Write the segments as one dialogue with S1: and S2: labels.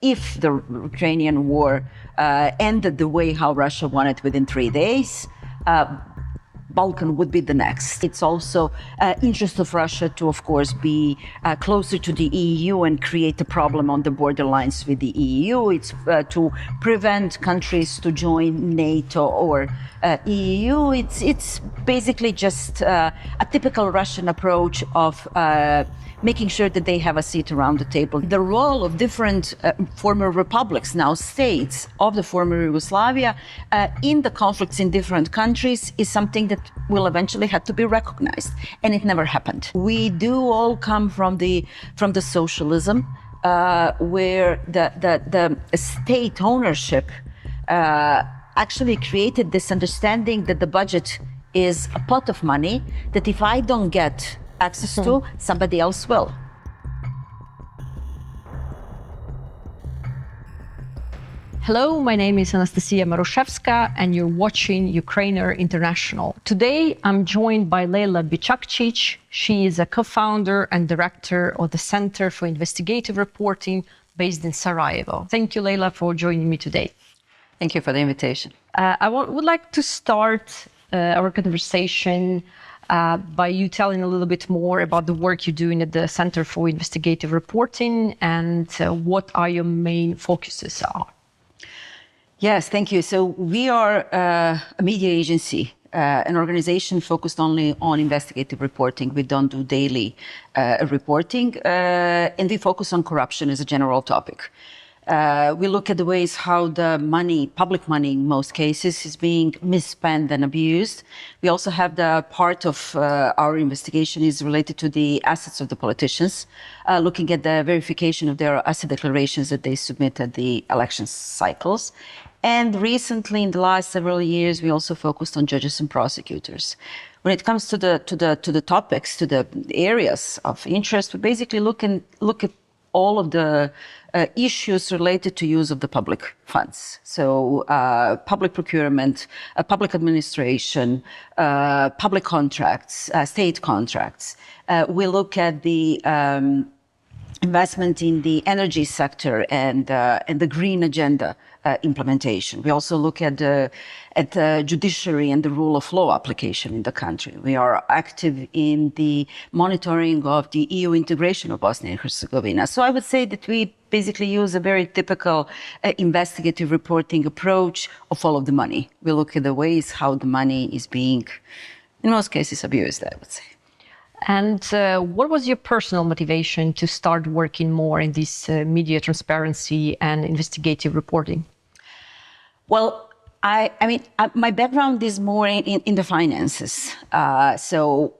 S1: If the Ukrainian war ended the way how Russia wanted within 3 days, Balkan would be the next. It's also interest of Russia to, of course, be closer to the EU and create a problem on the borderlines with the EU. It's to prevent countries to join NATO or EU. It's basically just a typical Russian approach of making sure that they have a seat around the table. The role of different former republics, now states, of the former Yugoslavia in the conflicts in different countries is something that will eventually have to be recognized, and it never happened. We do all come from the socialism where the state ownership actually created this understanding that the budget is a pot of money that if I don't get access to, somebody else will.
S2: Hello, my name is Anastasia Marushevska and you're watching Ukrainer International. Today, I'm joined by Leila Bičakčić. She is a co-founder and director of the Center for Investigative Reporting based in Sarajevo. Thank you, Leila, for joining me today.
S1: Thank you for the invitation.
S2: I would like to start our conversation by you telling a little bit more about the work you're doing at the Center for Investigative Reporting and what are your main focuses are.
S1: Yes, thank you. So we are a media agency, an organization focused only on investigative reporting. We don't do daily reporting, and we focus on corruption as a general topic. We look at the ways how the money, public money in most cases, is being misspent and abused. We also have the part of our investigation is related to the assets of the politicians, looking at the verification of their asset declarations that they submit at the election cycles. And recently, in the last several years, we also focused on judges and prosecutors. When it comes to the topics, to the areas of interest, we basically look at all of the issues related to use of the public funds. So public procurement, public administration, public contracts, state contracts. We look at the investment in the energy sector and the green agenda implementation. We also look at the judiciary and the rule of law application in the country. We are active in the monitoring of the EU integration of Bosnia and Herzegovina. So I would say that we basically use a very typical investigative reporting approach of follow the money. We look at the ways how the money is being, in most cases, abused, I would say.
S2: And what was your personal motivation to start working more in this media transparency and investigative reporting? Well, I mean, my background is more in the finances. So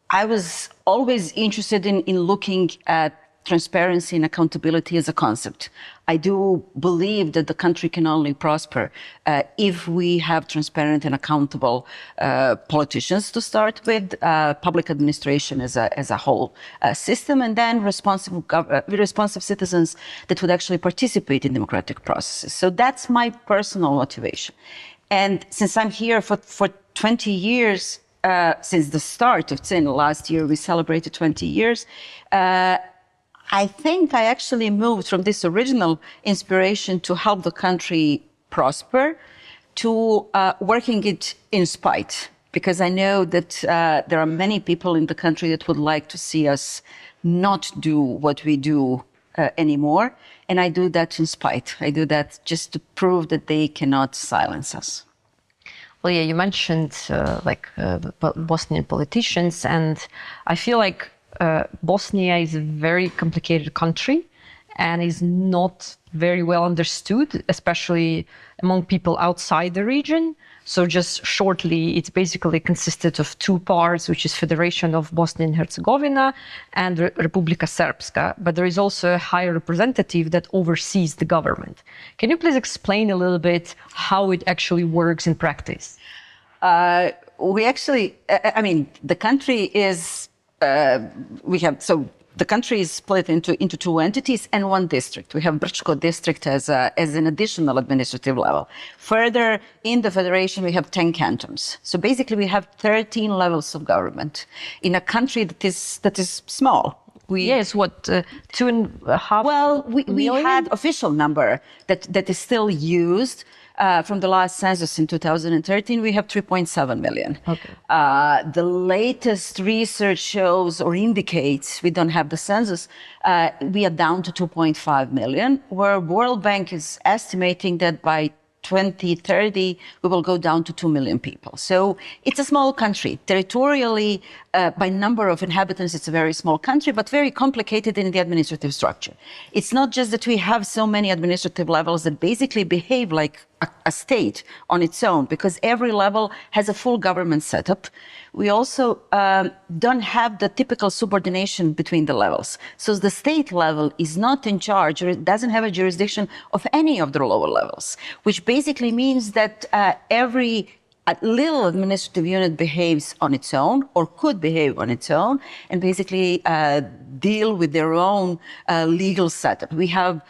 S2: I was always interested in looking at transparency and accountability as a concept. I do believe that the country can only prosper if we have transparent and accountable politicians to start with, public administration as a whole system, and then responsive citizens that would actually participate in democratic processes. So that's my personal motivation. And since I'm here for 20 years, since the start of CIN last year, we celebrated 20 years, I think I actually moved from this original inspiration to help the country prosper to working it in spite, because I know that there are many people in the country that would like to see us not do what we do anymore. And I do that in spite. I do that just to prove that they cannot silence us. Well, yeah, you mentioned Bosnian politicians, and I feel like Bosnia is a very complicated country and is not very well understood, especially among people outside the region. So just shortly, it's basically consisted of two parts, which is Federation of Bosnia and Herzegovina and Republika Srpska. But there is also a high representative that oversees the government. Can you please explain a little bit how it actually works in practice?
S1: We actually, I mean, the country is the country is split into two entities and one district. We have Brčko district as an additional administrative level. Further in the federation, we have 10 cantons. So basically, we have 13 levels of government in a country that is small.
S2: Yes, what, 2.5
S1: Well, we
S2: million?
S1: had official number that is still used. From the last census in 2013, we have 3.7 million.
S2: Okay.
S1: The latest research shows or indicates, we don't have the census, we are down to 2.5 million, where World Bank is estimating that by 2030, we will go down to 2 million people. So it's a small country. Territorially, by number of inhabitants, it's a very small country, but very complicated in the administrative structure. It's not just that we have so many administrative levels that basically behave like a state on its own, because every level has a full government setup. We also don't have the typical subordination between the levels. So the state level is not in charge, or it doesn't have a jurisdiction of any of the lower levels, which basically means that every little administrative unit behaves on its own, or could behave on its own, and basically deal with their own legal setup. We have,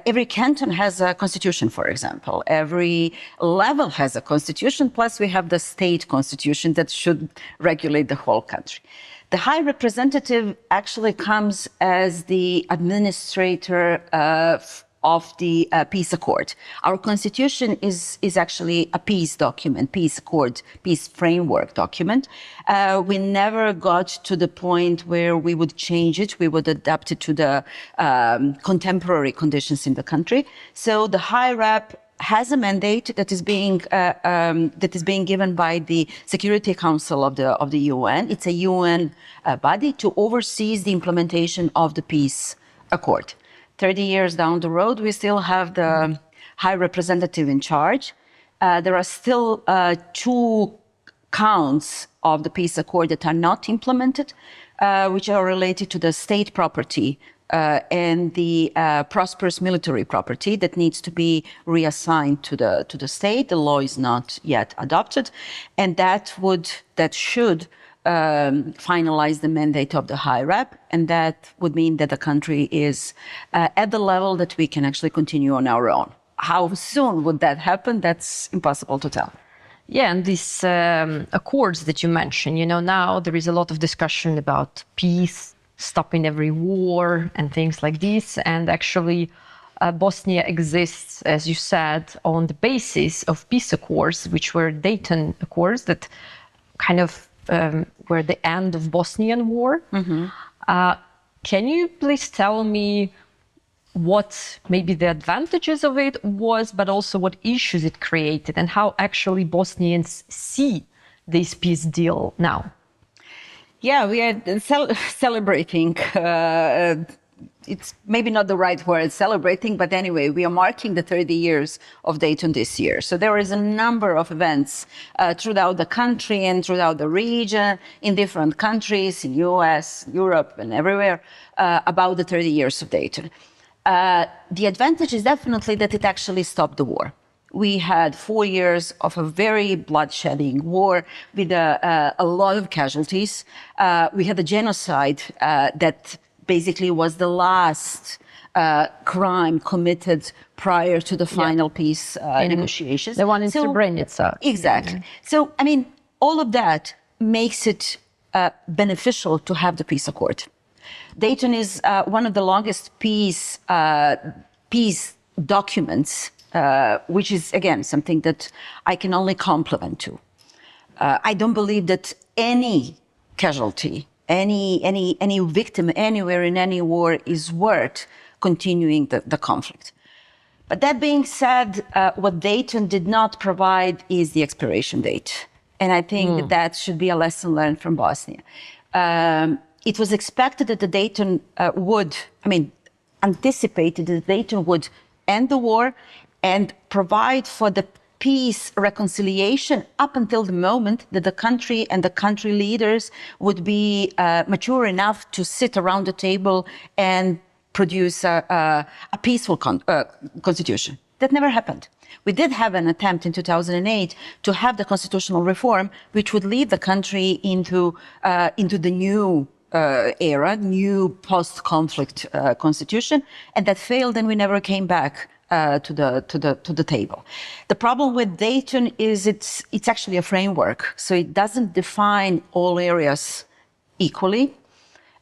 S1: every canton has a constitution, for example. Every level has a constitution, plus we have the state constitution that should regulate the whole country. The High Representative actually comes as the administrator of the peace accord. Our constitution is actually a peace document, peace accord, peace framework document. We never got to the point where we would change it. We would adapt it to the contemporary conditions in the country. So the High Rep has a mandate that is being given by the Security Council of the UN. It's a UN body to oversee the implementation of the peace accord. 30 years down the road, we still have the High Representative in charge. There are still 2 counts of the peace accord that are not implemented, which are related to the state property and the prosperous military property that needs to be reassigned to the state. The law is not yet adopted, and that should finalize the mandate of the High Rep, and that would mean that the country is at the level that we can actually continue on our own. How soon would that happen? That's impossible to tell.
S2: Yeah, and these accords that you mentioned, now there is a lot of discussion about peace, stopping every war and things like this. And actually, Bosnia exists, as you said, on the basis of peace accords, which were Dayton Accords that kind of were the end of Bosnian war. Mm-hmm. Can you please tell me what maybe the advantages of it was, but also what issues it created, and how actually Bosnians see this peace deal now?
S1: Yeah, we are celebrating. It's maybe not the right word, celebrating, but anyway, we are marking the 30 years of Dayton this year. So there is a number of events throughout the country and throughout the region, in different countries, in US, Europe, and everywhere, about the 30 years of Dayton. The advantage is definitely that it actually stopped the war. We had 4 years of a very bloodshedding war with a lot of casualties. We had a genocide that basically was the last crime committed prior to the final peace negotiations.
S2: The one in Srebrenica.
S1: Exactly. So, I mean, all of that makes it beneficial to have the peace accord. Dayton is one of the longest peace documents, which is, again, something that I can only compliment to. I don't believe that any casualty, any victim anywhere in any war is worth continuing the conflict. But that being said, what Dayton did not provide is the expiration date. And I think that should be a lesson learned from Bosnia. It was expected that the Dayton anticipated that Dayton would end the war and provide for the peace reconciliation up until the moment that the country and the country leaders would be mature enough to sit around the table and produce a peaceful constitution. That never happened. We did have an attempt in 2008 to have the constitutional reform, which would lead the country into the new era, new post-conflict constitution, and that failed, and we never came back to the table. The problem with Dayton is it's actually a framework, so it doesn't define all areas equally.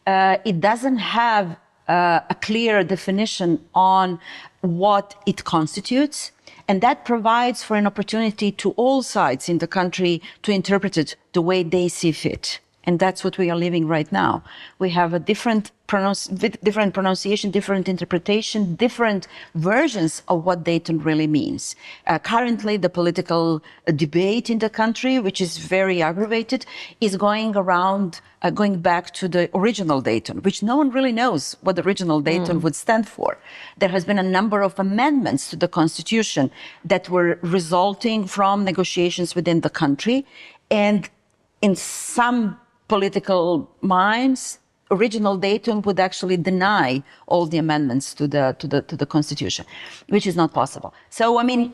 S1: it doesn't have a clear definition on what it constitutes. And that provides for an opportunity to all sides in the country to interpret it the way they see fit. And that's what we are living right now. We have a different pronunciation, different interpretation, different versions of what Dayton really means. Currently, the political debate in the country, which is very aggravated, is going back to the original Dayton, which no one really knows what the original Dayton would stand for. There has been a number of amendments to the Constitution that were resulting from negotiations within the country. And in some political minds, original Dayton would actually deny all the amendments to the Constitution, which is not possible. So, I mean,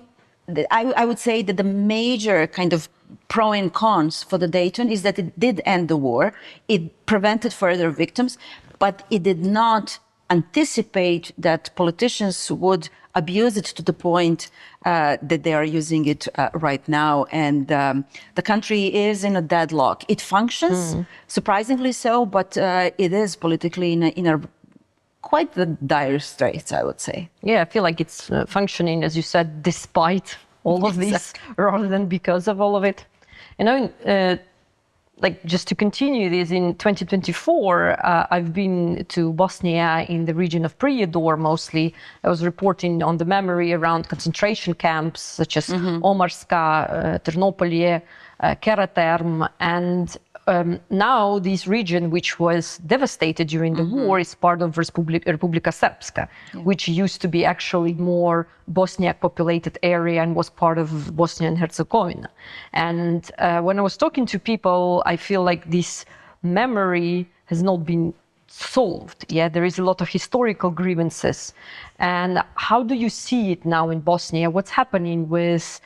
S1: I would say that the major kind of pro and cons for the Dayton is that it did end the war, it prevented further victims, but it did not anticipate that politicians would abuse it to the point that they are using it right now. And the country is in a deadlock. It functions, surprisingly so, but it is politically in a quite the dire straits, I would say.
S2: Yeah, I feel like it's functioning, as you said, despite all of this, rather than because of all of it. You know, like just to continue this, in 2024, I've been to Bosnia in the region of Prijedor mostly. I was reporting on the memory around concentration camps such as Omarska, Ternopolje, Karaterm, and now this region, which was devastated during the war, is part of Republika Srpska, which used to be actually more Bosniak populated area and was part of Bosnia and Herzegovina. And when I was talking to people, I feel like this memory has not been solved. Yeah, there is a lot of historical grievances. And how do you see it now in Bosnia? What's happening with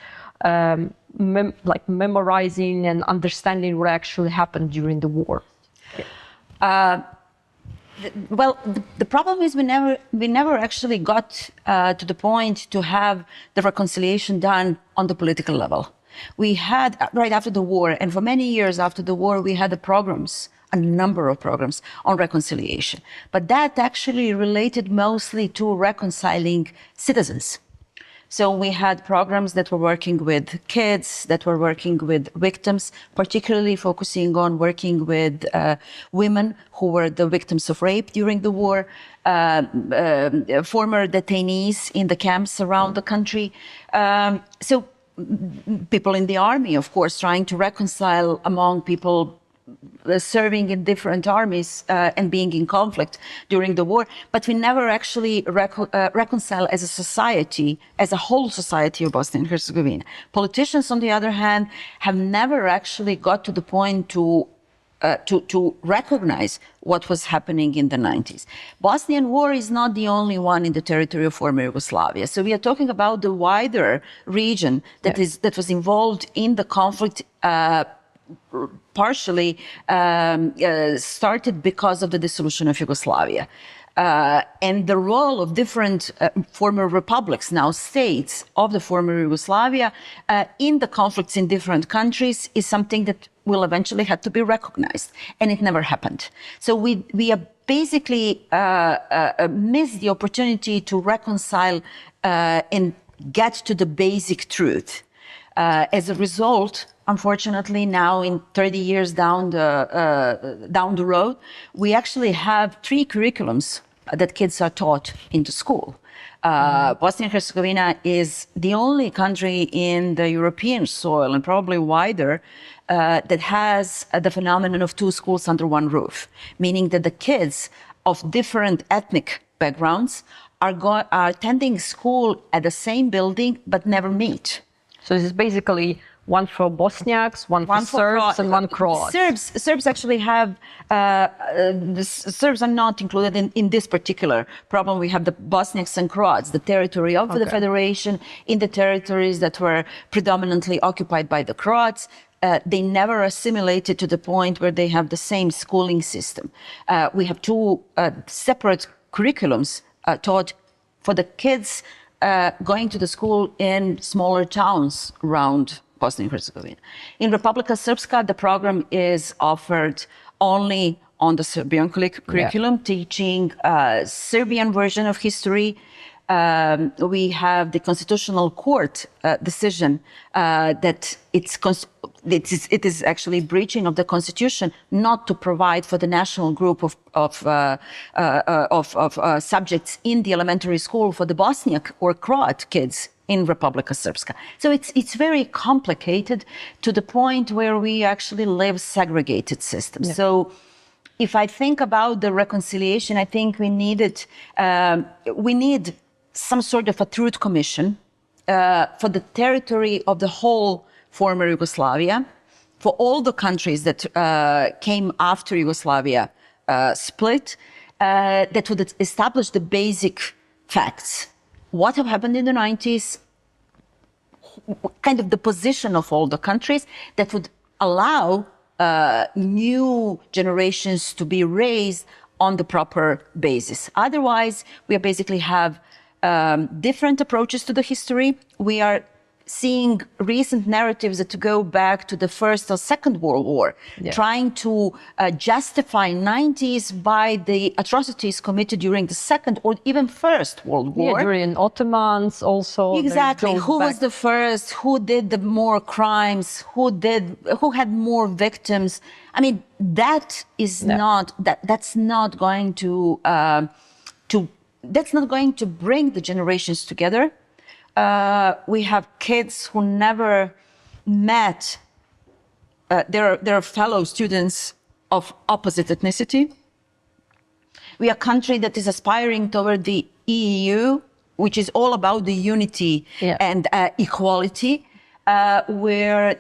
S2: memorizing and understanding what actually happened during the war?
S1: Well, the problem is we never actually got to the point to have the reconciliation done on the political level. We had, right after the war, and for many years after the war, we had a number of programs on reconciliation. But that actually related mostly to reconciling citizens. So we had programs that were working with kids, that were working with victims, particularly focusing on working with women who were the victims of rape during the war, former detainees in the camps around the country. So people in the army, of course, trying to reconcile among people serving in different armies and being in conflict during the war, but we never actually reconcile as a society, as a whole society of Bosnia and Herzegovina. Politicians, on the other hand, have never actually got to the point to recognize what was happening in the 90s. Bosnian war is not the only one in the territory of former Yugoslavia. So we are talking about the wider region that was involved in the conflict, partially started because of the dissolution of Yugoslavia. And the role of different former republics, now states of the former Yugoslavia, in the conflicts in different countries is something that will eventually have to be recognized. And it never happened. So we are basically missed the opportunity to reconcile and get to the basic truth. As a result, unfortunately, now in 30 years down the road, we actually have 3 curriculums that kids are taught into school. Bosnia and Herzegovina is the only country in the European soil, and probably wider, that has the phenomenon of 2 schools under one roof, meaning that the kids of different ethnic backgrounds are attending school at the same building but never meet.
S2: So this is basically one for Bosniaks, one for Serbs, and one Croats.
S1: Serbs actually have, the Serbs are not included in this particular problem. We have the Bosniaks and Croats, the territory of the Federation, in the territories that were predominantly occupied by the Croats. They never assimilated to the point where they have the same schooling system. We have 2 separate curriculums taught for the kids going to the school in smaller towns around Bosnia and Herzegovina. In Republika Srpska, the program is offered only on the Serbian curriculum, teaching Serbian version of history. We have the Constitutional Court decision that it is actually breaching of the Constitution not to provide for the national group of subjects in the elementary school for the Bosniak or Croat kids in Republika Srpska. So it's very complicated to the point where we actually live segregated systems. Yeah. So if I think about the reconciliation, I think we need some sort of a truth commission for the territory of the whole former Yugoslavia, for all the countries that came after Yugoslavia split, that would establish the basic facts. What have happened in the 90s, kind of the position of all the countries that would allow new generations to be raised on the proper basis. Otherwise, we basically have different approaches to the history. We are seeing recent narratives that go back to the First or Second World War, trying to justify 90s by the atrocities committed during the Second or even First World War.
S2: Yeah, during Ottomans also.
S1: Exactly. Who was the first? Who did the more crimes? Who had more victims? I mean, that is that's not going to bring the generations together. We have kids who never met their fellow students of opposite ethnicity. We are a country that is aspiring toward the EU, which is all about the unity and equality, where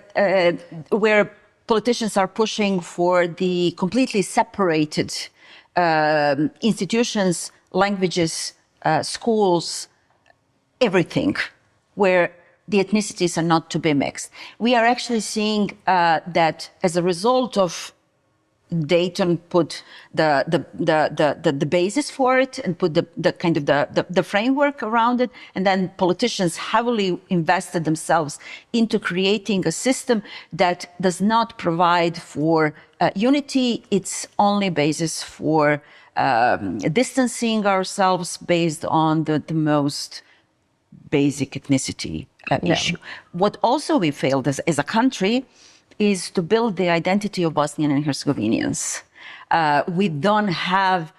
S1: politicians are pushing for the completely separated institutions, languages, schools, everything, where the ethnicities are not to be mixed. We are actually seeing that as a result of Dayton put the basis for it and put the framework around it, and then politicians heavily invested themselves into creating a system that does not provide for unity. It's only basis for distancing ourselves based on the most basic ethnicity issue. What also we failed as a country is to build the identity of Bosnian and Herzegovinians. We don't have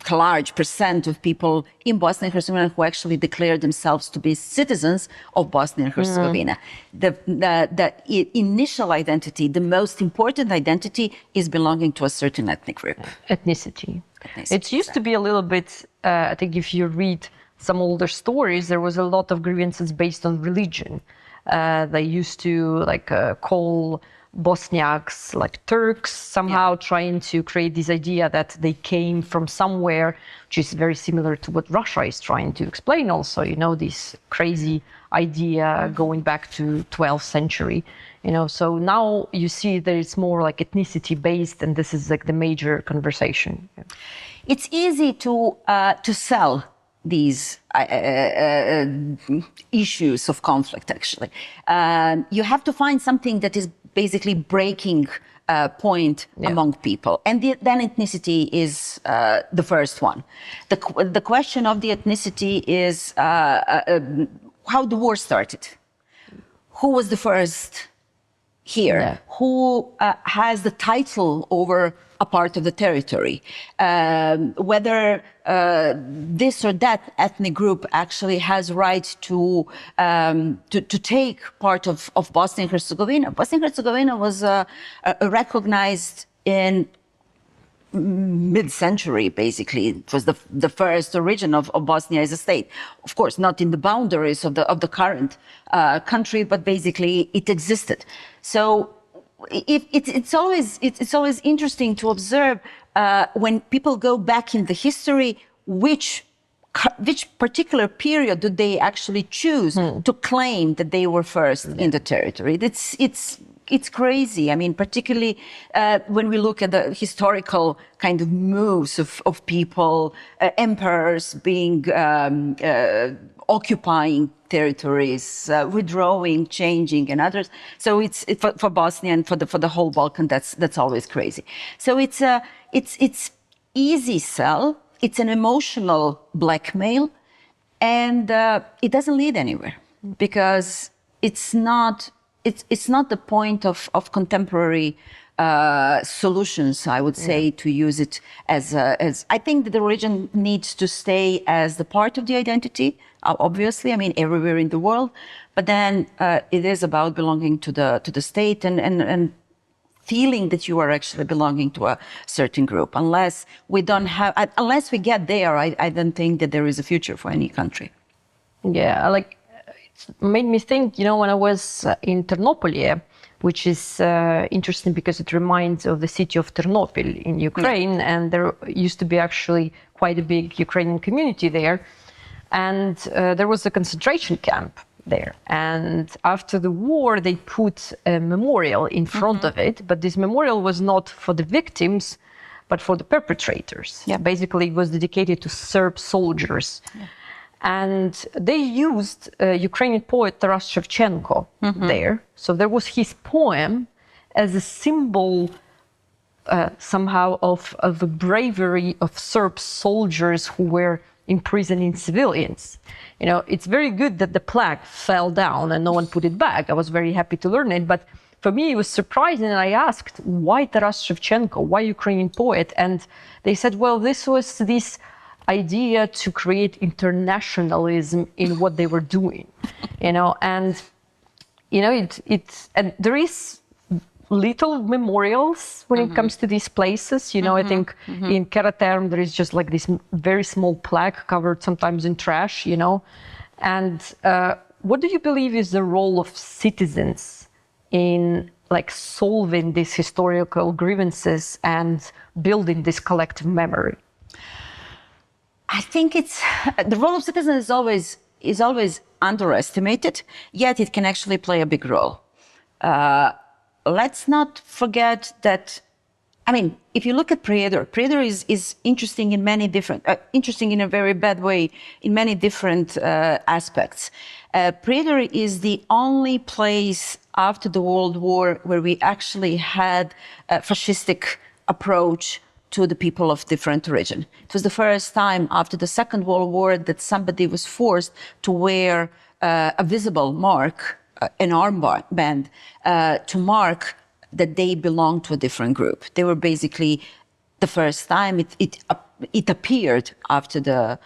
S1: a large percent of people in Bosnia and Herzegovina who actually declare themselves to be citizens of Bosnia and Herzegovina. The initial identity, the most important identity, is belonging to a certain ethnic group.
S2: Ethnicity. It used to be a little bit, I think if you read some older stories, there was a lot of grievances based on religion. They used to call Bosniaks like Turks, somehow trying to create this idea that they came from somewhere, which is very similar to what Russia is trying to explain also, this crazy idea going back to 12th century. So now you see that it's more like ethnicity based, and this is like the major conversation.
S1: It's easy to sell these issues of conflict, actually. You have to find something that is basically breaking point among people. And then ethnicity is the first one. The question of the ethnicity is how the war started. Who was the first here? Who has the title over a part of the territory? Whether this or that ethnic group actually has right to take part of Bosnia and Herzegovina. Bosnia and Herzegovina was recognized in mid-century, basically. It was the first origin of Bosnia as a state. Of course, not in the boundaries of the current country, but basically it existed. So it's always interesting to observe when people go back in the history, which particular period do they actually choose to claim that they were first in the territory. It's crazy. I mean, particularly when we look at the historical kind of moves of people, emperors being occupying territories, withdrawing, changing, and others. So it's for Bosnia and for the whole Balkan. That's always crazy. So it's easy sell. It's an emotional blackmail, and it doesn't lead anywhere because it's not the point of contemporary solutions, I would say, to use it as I think that the religion needs to stay as the part of the identity, obviously, I mean, everywhere in the world, but then it is about belonging to the state and feeling that you are actually belonging to a certain group. Unless we get there, I don't think that there is a future for any country.
S2: Yeah, like it made me think, when I was in Ternopil, which is interesting because it reminds of the city of Ternopil in Ukraine, and there used to be actually quite a big Ukrainian community there, and there was a concentration camp there, and after the war they put a memorial in front of it, but this memorial was not for the victims but for the perpetrators. Basically it was dedicated to Serb soldiers. And they used Ukrainian poet Taras Shevchenko there. So there was his poem as a symbol somehow of the bravery of Serb soldiers who were imprisoning civilians. It's very good that the plaque fell down and no one put it back. I was very happy to learn it. But for me, it was surprising. And I asked, why Taras Shevchenko? Why Ukrainian poet? And they said, well, this was this idea to create internationalism in what they were doing, and and there is little memorials when it comes to these places. I think in Karaterm there is just like this very small plaque covered sometimes in trash. And what do you believe is the role of citizens in like solving these historical grievances and building this collective memory?
S1: I think the role of citizens is always underestimated, yet it can actually play a big role. Let's not forget that, I mean, if you look at Prijedor is interesting in many different, interesting in a very bad way, in many different aspects. Prijedor is the only place after the World War where we actually had a fascistic approach to the people of different origin. It was the first time after the Second World War that somebody was forced to wear a visible mark, an armband, to mark that they belonged to a different group. They were basically the first time it appeared after the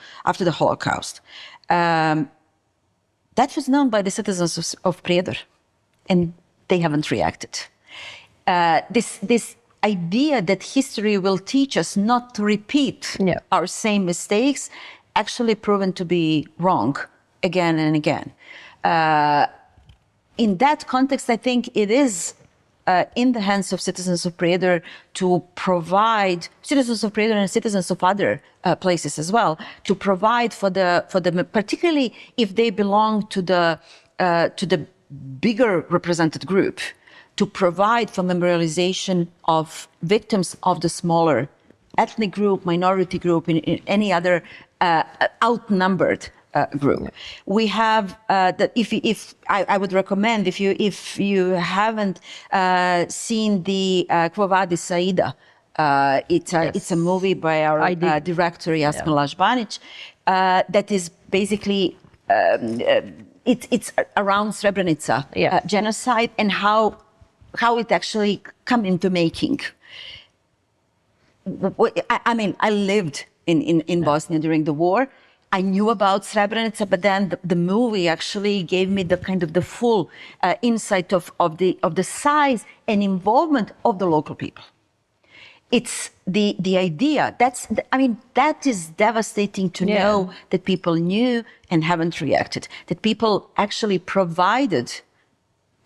S1: Holocaust. That was known by the citizens of Prijedor, and they haven't reacted. This idea that history will teach us not to repeat our same mistakes actually proven to be wrong again and again. In that context, I think it is in the hands of citizens of Prijedor to provide, citizens of Prijedor and citizens of other places as well, to provide for the particularly if they belong to the bigger represented group, to provide for memorialization of victims of the smaller ethnic group, minority group, in any other outnumbered group. We have that. If I would recommend, if you haven't seen the Quo Vadis Aida, it's a movie by our director Jasmine Lažbanić that is basically it's around Srebrenica genocide and how it actually come into making. I mean, I lived in Bosnia during the war. I knew about Srebrenica, but then the movie actually gave me the kind of the full insight of the size and involvement of the local people. It's the idea. That is devastating to know that people knew and haven't reacted. That people actually provided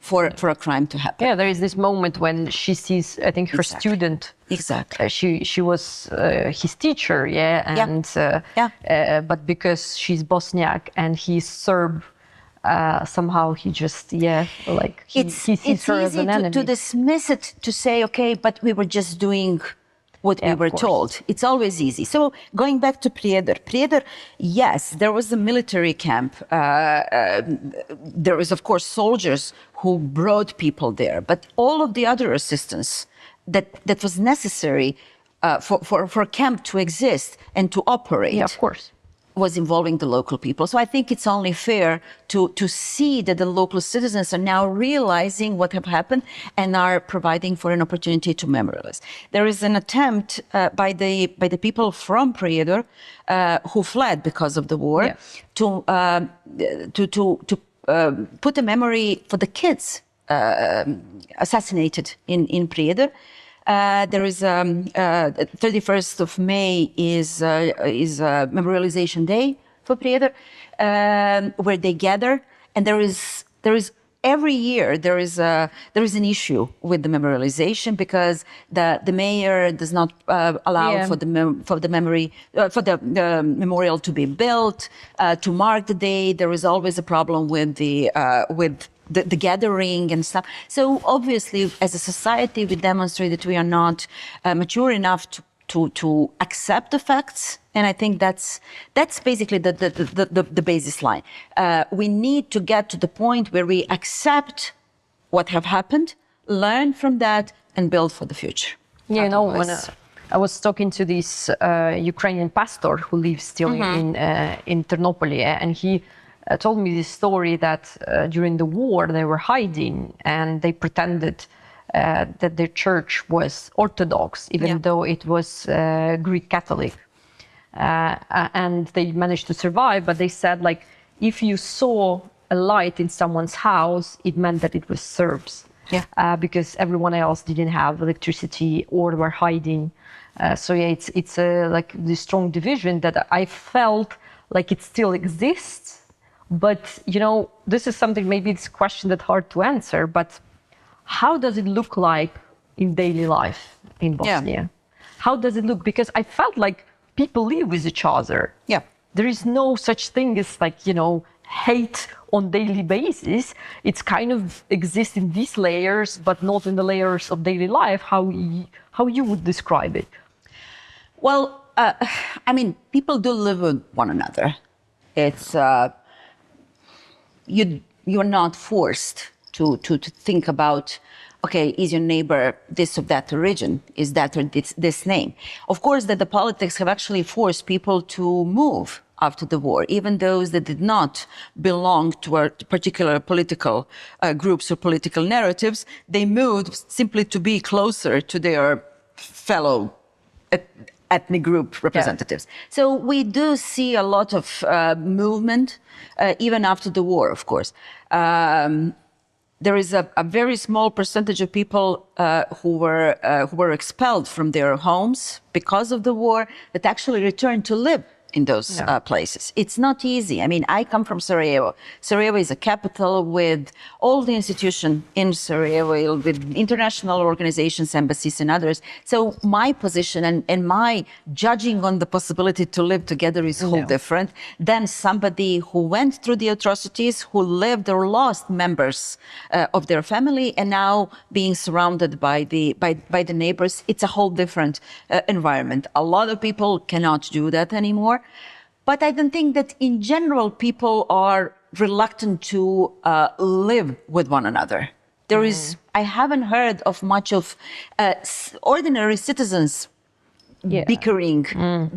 S1: for a crime to happen.
S2: Yeah, there is this moment when she sees, I think, her student.
S1: Exactly.
S2: She was his teacher, but because she's Bosniak and he's Serb, somehow he just, he sees her as an enemy.
S1: To dismiss it, to say, okay, but we were just doing what we were told. It's always easy. So going back to Prijedor, yes, there was a military camp. There was, of course, soldiers who brought people there, but all of the other assistance that was necessary for a camp to exist and to operate,
S2: of course,
S1: was involving the local people. So I think it's only fair to see that the local citizens are now realizing what have happened and are providing for an opportunity to memorialize. There is an attempt by the people from Prijedor who fled because of the war to put a memory for the kids assassinated in Prijedor. There is 31st of May is Memorialization Day for Prijedor, where they gather, and there is every year there is an issue with the memorialization because the mayor does not allow for the memorial to be built to mark the day. There is always a problem with the gathering and stuff. So obviously, as a society, we demonstrate that we are not mature enough to accept the facts. And I think that's basically the basis line. We need to get to the point where we accept what have happened, learn from that, and build for the future.
S2: Yeah, you know, when I was talking to this Ukrainian pastor who lives still in Ternopoli, and he told me this story that during the war they were hiding and they pretended that their church was Orthodox, even though it was Greek Catholic. And they managed to survive, but they said, like, if you saw a light in someone's house, it meant that it was Serbs. Because everyone else didn't have electricity or were hiding. So yeah, it's like this strong division that I felt like it still exists. But, you know, this is something, maybe it's a question that's hard to answer, but how does it look like in daily life in Bosnia? How does it look? Because I felt like people live with each other. There is no such thing as, like, you know, hate on daily basis. It's kind of exists in these layers, but not in the layers of daily life. How you would describe it?
S1: Well, I mean, people do live with one another. It's... you're not forced to think about, okay, is your neighbor this or that origin? Is that or this name? Of course, that the politics have actually forced people to move after the war, even those that did not belong to a particular political groups or political narratives, they moved simply to be closer to their fellow ethnic group representatives. So we do see a lot of movement, even after the war, of course. There is a very small percentage of people who were expelled from their homes because of the war that actually returned to live in those places. It's not easy. I mean, I come from Sarajevo. Sarajevo is a capital with all the institutions in Sarajevo, with international organizations, embassies, and others. So my position and my judging on the possibility to live together is whole different than somebody who went through the atrocities, who lived or lost members of their family, and now being surrounded by the neighbors. It's a whole different environment. A lot of people cannot do that anymore. But I don't think that in general people are reluctant to live with one another. There is, I haven't heard of much of ordinary citizens bickering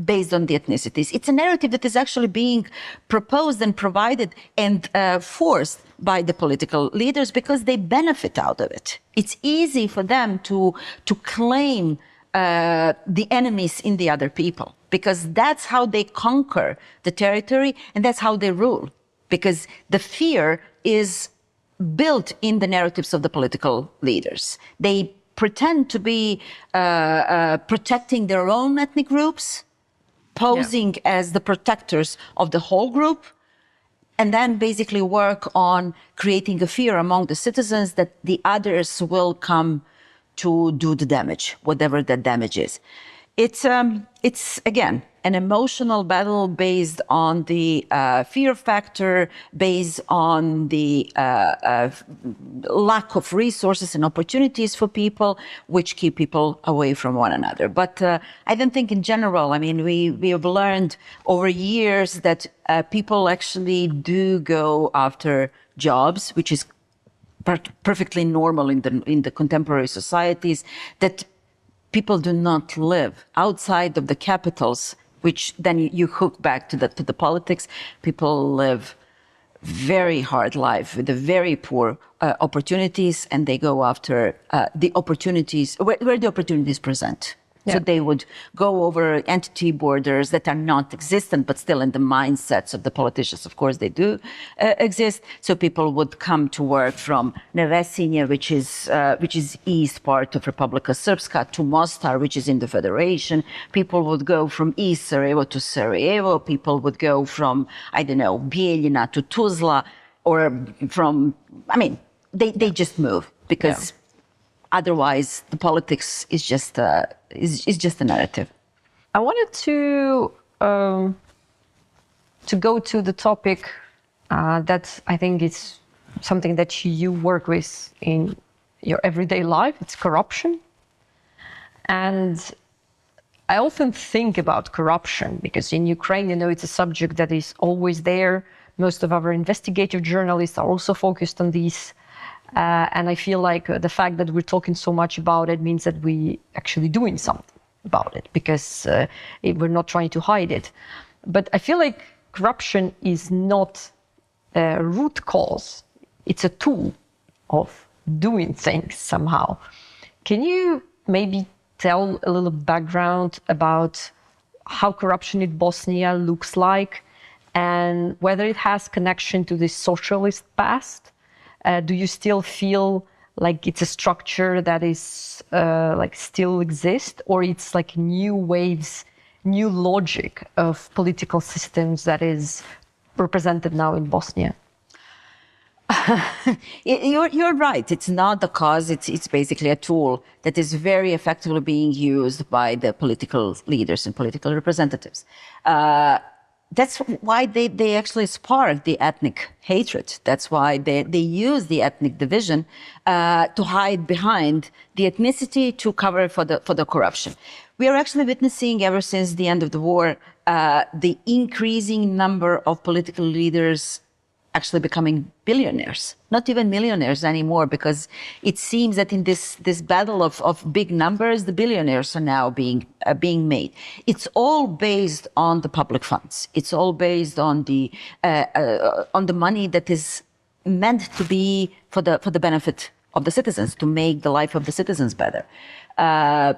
S1: based on the ethnicities. It's a narrative that is actually being proposed and provided and forced by the political leaders because they benefit out of it. It's easy for them to claim the enemies in the other people, because that's how they conquer the territory and that's how they rule, because the fear is built in the narratives of the political leaders. They pretend to be protecting their own ethnic groups, posing as the protectors of the whole group, and then basically work on creating a fear among the citizens that the others will come to do the damage, whatever that damage is. It's again, an emotional battle based on the fear factor, based on the lack of resources and opportunities for people, which keep people away from one another. But I don't think in general, I mean, we have learned over years that people actually do go after jobs, which is perfectly normal in the contemporary societies, that people do not live outside of the capitals, which then you hook back to the politics. People live very hard life with the very poor opportunities, and they go after the opportunities where the opportunities present. Yeah. So they would go over entity borders that are not existent, but still in the mindsets of the politicians. Of course, they do exist. So people would come to work from Nevesinje, which is east part of Republika Srpska, to Mostar, which is in the Federation. People would go from East Sarajevo to Sarajevo. People would go from, I don't know, Bijeljina to Tuzla, or from, I mean, they just move because otherwise the politics is just a narrative.
S2: I wanted to go to the topic that I think is something that you work with in your everyday life. It's corruption. And I often think about corruption because in Ukraine, you know, it's a subject that is always there. Most of our investigative journalists are also focused on this. And I feel like the fact that we're talking so much about it means that we actually doing something about it, because we're not trying to hide it. But I feel like corruption is not a root cause. It's a tool of doing things somehow. Can you maybe tell a little background about how corruption in Bosnia looks like and whether it has connection to the socialist past? Do you still feel like it's a structure that is like still exists, or it's like new waves, new logic of political systems that is represented now in Bosnia?
S1: You're right. It's not the cause. It's basically a tool that is very effectively being used by the political leaders and political representatives. That's why they actually spark the ethnic hatred. That's why they use the ethnic division to hide behind the ethnicity to cover for the corruption. We are actually witnessing, ever since the end of the war, the increasing number of political leaders actually becoming billionaires, not even millionaires anymore, because it seems that in this battle of big numbers, the billionaires are now being made. It's all based on the public funds. It's all based on the money that is meant to be for the benefit of the citizens, to make the life of the citizens better. I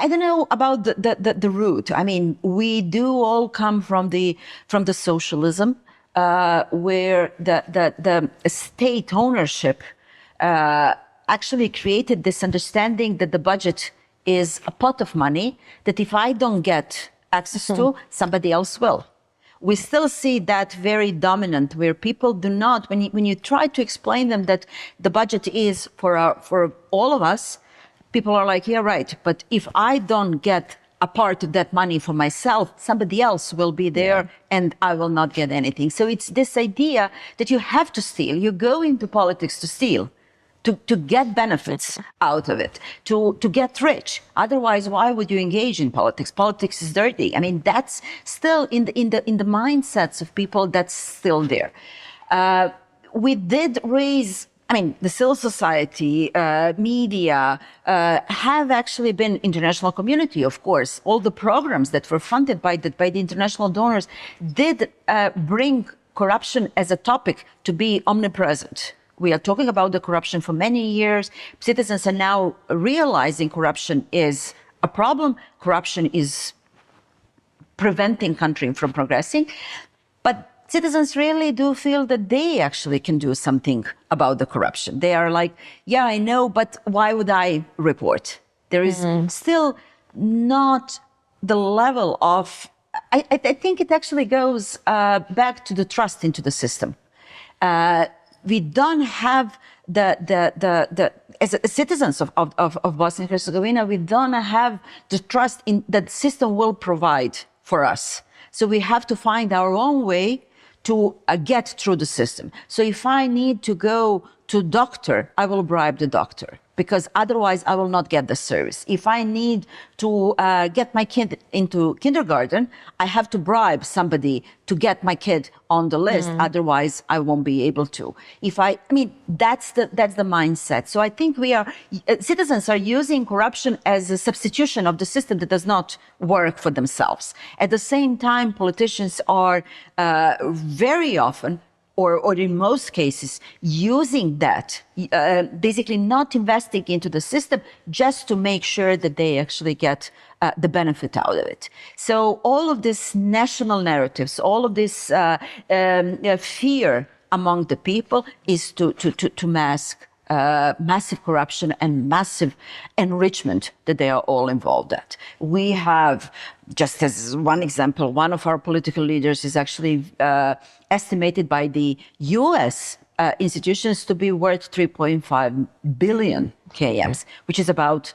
S1: don't know about the root. I mean, we do all come from the socialism. Where the state ownership actually created this understanding that the budget is a pot of money that if I don't get access to, somebody else will. We still see that very dominant, where people do not, when you try to explain them that the budget is for all of us, people are like, yeah, right, but if I don't get a part of that money for myself, somebody else will be there and I will not get anything. So it's this idea that you have to steal. You go into politics to steal, to get benefits out of it, to get rich. Otherwise, why would you engage in politics? Politics is dirty. I mean, that's still in the mindsets of people, that's still there. We did raise, I mean, the civil society, media, have actually been international community, of course. All the programs that were funded by the international donors did bring corruption as a topic to be omnipresent. We are talking about the corruption for many years. Citizens are now realizing corruption is a problem. Corruption is preventing country from progressing. But citizens really do feel that they actually can do something about the corruption. They are like, yeah, I know, but why would I report? There is still not the level of, I think it actually goes back to the trust into the system. We don't have as citizens of Bosnia and Herzegovina, we don't have the trust in that the system will provide for us. So we have to find our own way to get through the system. So if I need to go to doctor, I will bribe the doctor, because otherwise I will not get the service. If I need to get my kid into kindergarten, I have to bribe somebody to get my kid on the list. Otherwise, I won't be able to. That's the mindset. So I think citizens are using corruption as a substitution of the system that does not work for themselves. At the same time, politicians are very often, or in most cases, using that, basically not investing into the system just to make sure that they actually get the benefit out of it. So all of these national narratives, all of this fear among the people is to mask massive corruption and massive enrichment that they are all involved at. We have, just as one example, one of our political leaders is actually estimated by the US institutions to be worth 3.5 billion KMs, which is about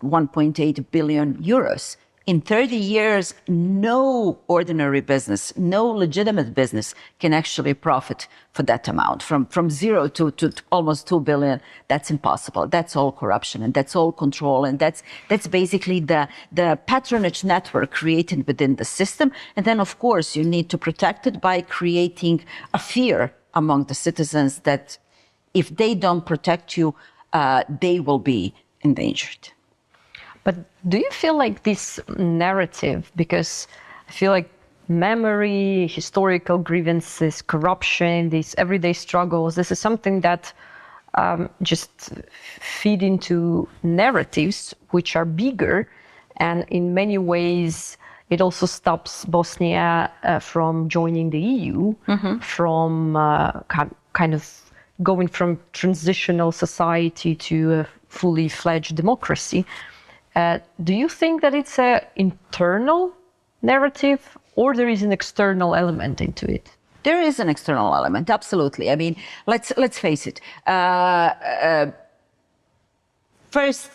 S1: 1.8 billion euros. In 30 years, no ordinary business, no legitimate business can actually profit for that amount. From zero to almost 2 billion, that's impossible. That's all corruption and that's all control. And that's basically the patronage network created within the system. And then, of course, you need to protect it by creating a fear among the citizens that if they don't protect you, they will be endangered.
S2: But do you feel like this narrative, because I feel like memory, historical grievances, corruption, these everyday struggles, this is something that just feed into narratives which are bigger, and in many ways it also stops Bosnia from joining the EU, from kind of going from transitional society to a fully fledged democracy. Do you think that it's an internal narrative or there is an external element into it?
S1: There is an external element, absolutely. I mean, let's face it. First,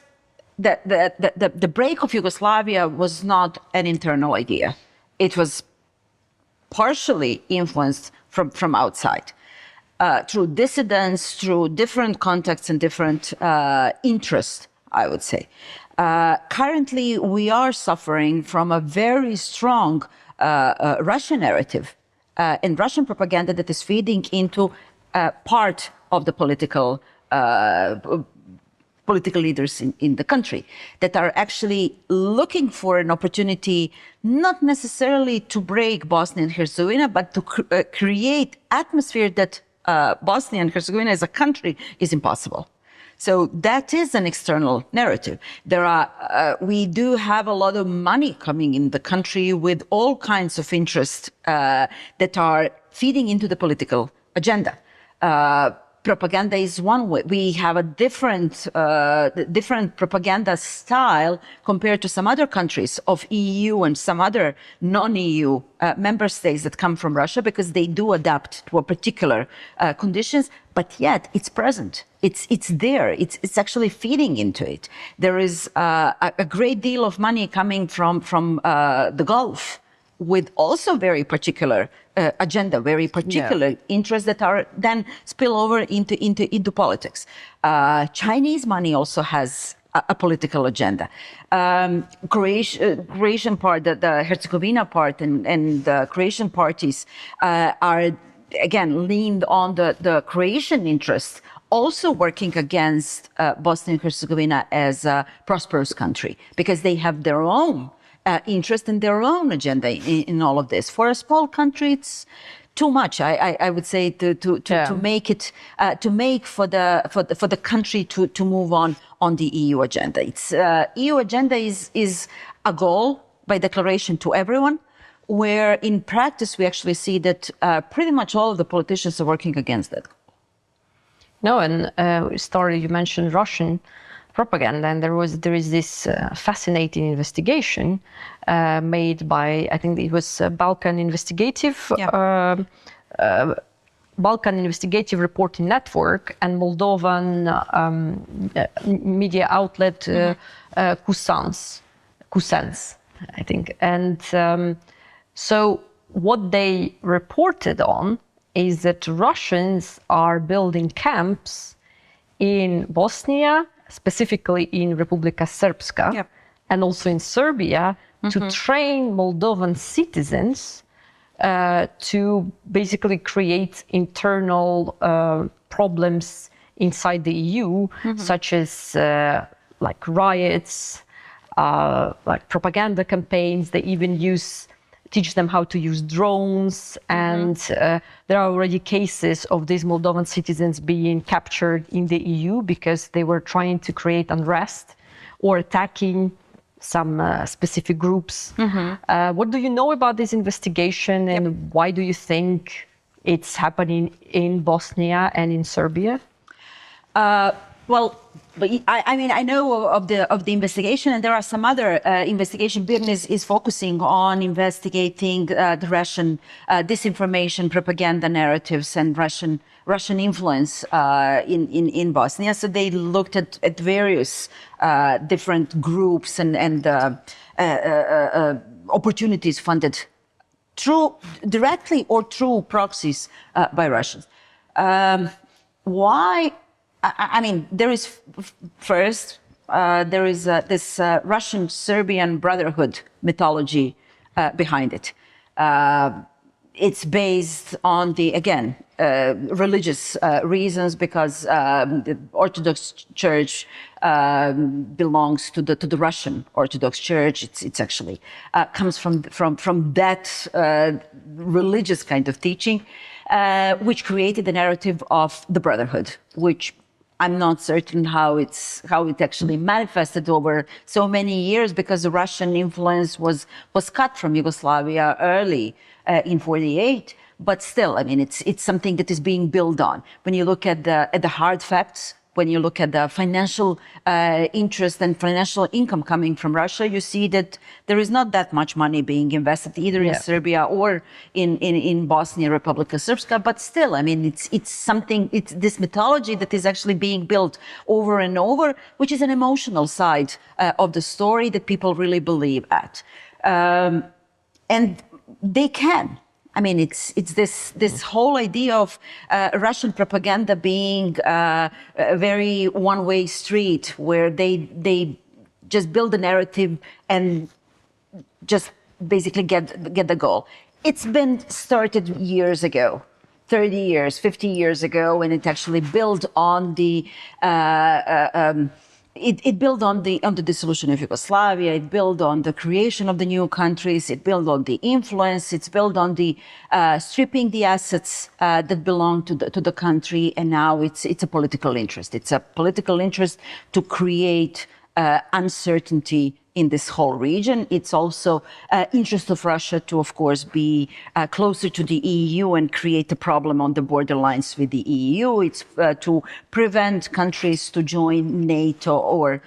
S1: the break of Yugoslavia was not an internal idea. It was partially influenced from outside, through dissidents, through different contexts and different interests, I would say. Currently, we are suffering from a very strong Russian narrative and Russian propaganda that is feeding into part of the political leaders in the country that are actually looking for an opportunity, not necessarily to break Bosnia and Herzegovina, but to create atmosphere that Bosnia and Herzegovina as a country is impossible. So that is an external narrative. We do have a lot of money coming in the country with all kinds of interests that are feeding into the political agenda. Propaganda is one way. We have a different propaganda style compared to some other countries of EU and some other non-EU member states that come from Russia, because they do adapt to a particular conditions. But yet it's present. It's there. It's actually feeding into it. There is a great deal of money coming from the Gulf, with also very particular agenda, very particular interests that are then spill over into politics. Chinese money also has a political agenda. Croatian part, the Herzegovina part, and the Croatian parties are again leaned on the Croatian interests, also working against Bosnia and Herzegovina as a prosperous country, because they have their own interest and their own agenda in all of this. For a small country, it's too much. I would say to make it for the country to move on the EU agenda. It's EU agenda is a goal by declaration to everyone, where in practice we actually see that pretty much all of the politicians are working against that.
S2: No, and you mentioned Russian propaganda, and there is this fascinating investigation made by, I think it was Balkan Investigative Balkan Investigative Reporting Network and Moldovan media outlet Kusans, I think. And so what they reported on is that Russians are building camps in Bosnia, specifically in Republika Srpska, and also in Serbia, to train Moldovan citizens to basically create internal problems inside the EU, such as like riots, like propaganda campaigns. They even teach them how to use drones. And there are already cases of these Moldovan citizens being captured in the EU because they were trying to create unrest or attacking some specific groups. What do you know about this investigation, and why do you think it's happening in Bosnia and in Serbia?
S1: Well, but I mean, I know of the investigation, and there are some other investigation. BIRN is focusing on investigating the Russian disinformation, propaganda narratives, and Russian influence in Bosnia. So they looked at various different groups and opportunities funded directly or through proxies by Russians. Why? I mean, there is this Russian-Serbian brotherhood mythology behind it. It's based on religious reasons, because the Orthodox Church belongs to the Russian Orthodox Church. It's actually comes from that religious kind of teaching, which created the narrative of the brotherhood, which I'm not certain how it actually manifested over so many years, because the Russian influence was cut from Yugoslavia early in '48. But still, I mean, it's something that is being built on. When you look at the hard facts, when you look at the financial interest and financial income coming from Russia, you see that there is not that much money being invested either in Serbia or in Bosnia, Republika Srpska. But still, I mean, it's this mythology that is actually being built over and over, which is an emotional side of the story that people really believe at, and they can. I mean, it's this whole idea of Russian propaganda being a very one-way street, where they just build a narrative and just basically get the goal. It's been started years ago, 30 years, 50 years ago, and it actually built on the It built on the dissolution of Yugoslavia. It built on the creation of the new countries. It built on the influence. It's built on the stripping the assets that belong to the country. And now it's a political interest. It's a political interest to create uncertainty in this whole region. It's also interest of Russia to, of course, be closer to the EU and create a problem on the borderlines with the EU. It's to prevent countries to join NATO or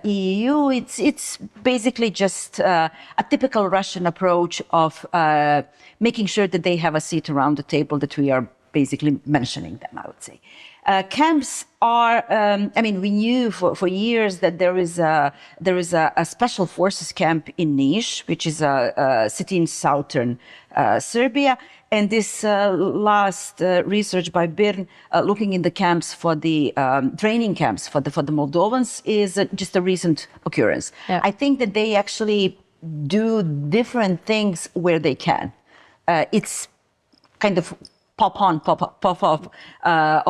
S1: EU. It's basically just a typical Russian approach of making sure that they have a seat around the table, that we are basically mentioning them, I would say. Camps are, I mean, we knew for years that there is a special forces camp in Niš, which is a city in southern Serbia. And this last research by BIRN, looking in the camps for the training camps for the Moldovans, is just a recent occurrence. Yeah. I think that they actually do different things where they can. It's kind of pop off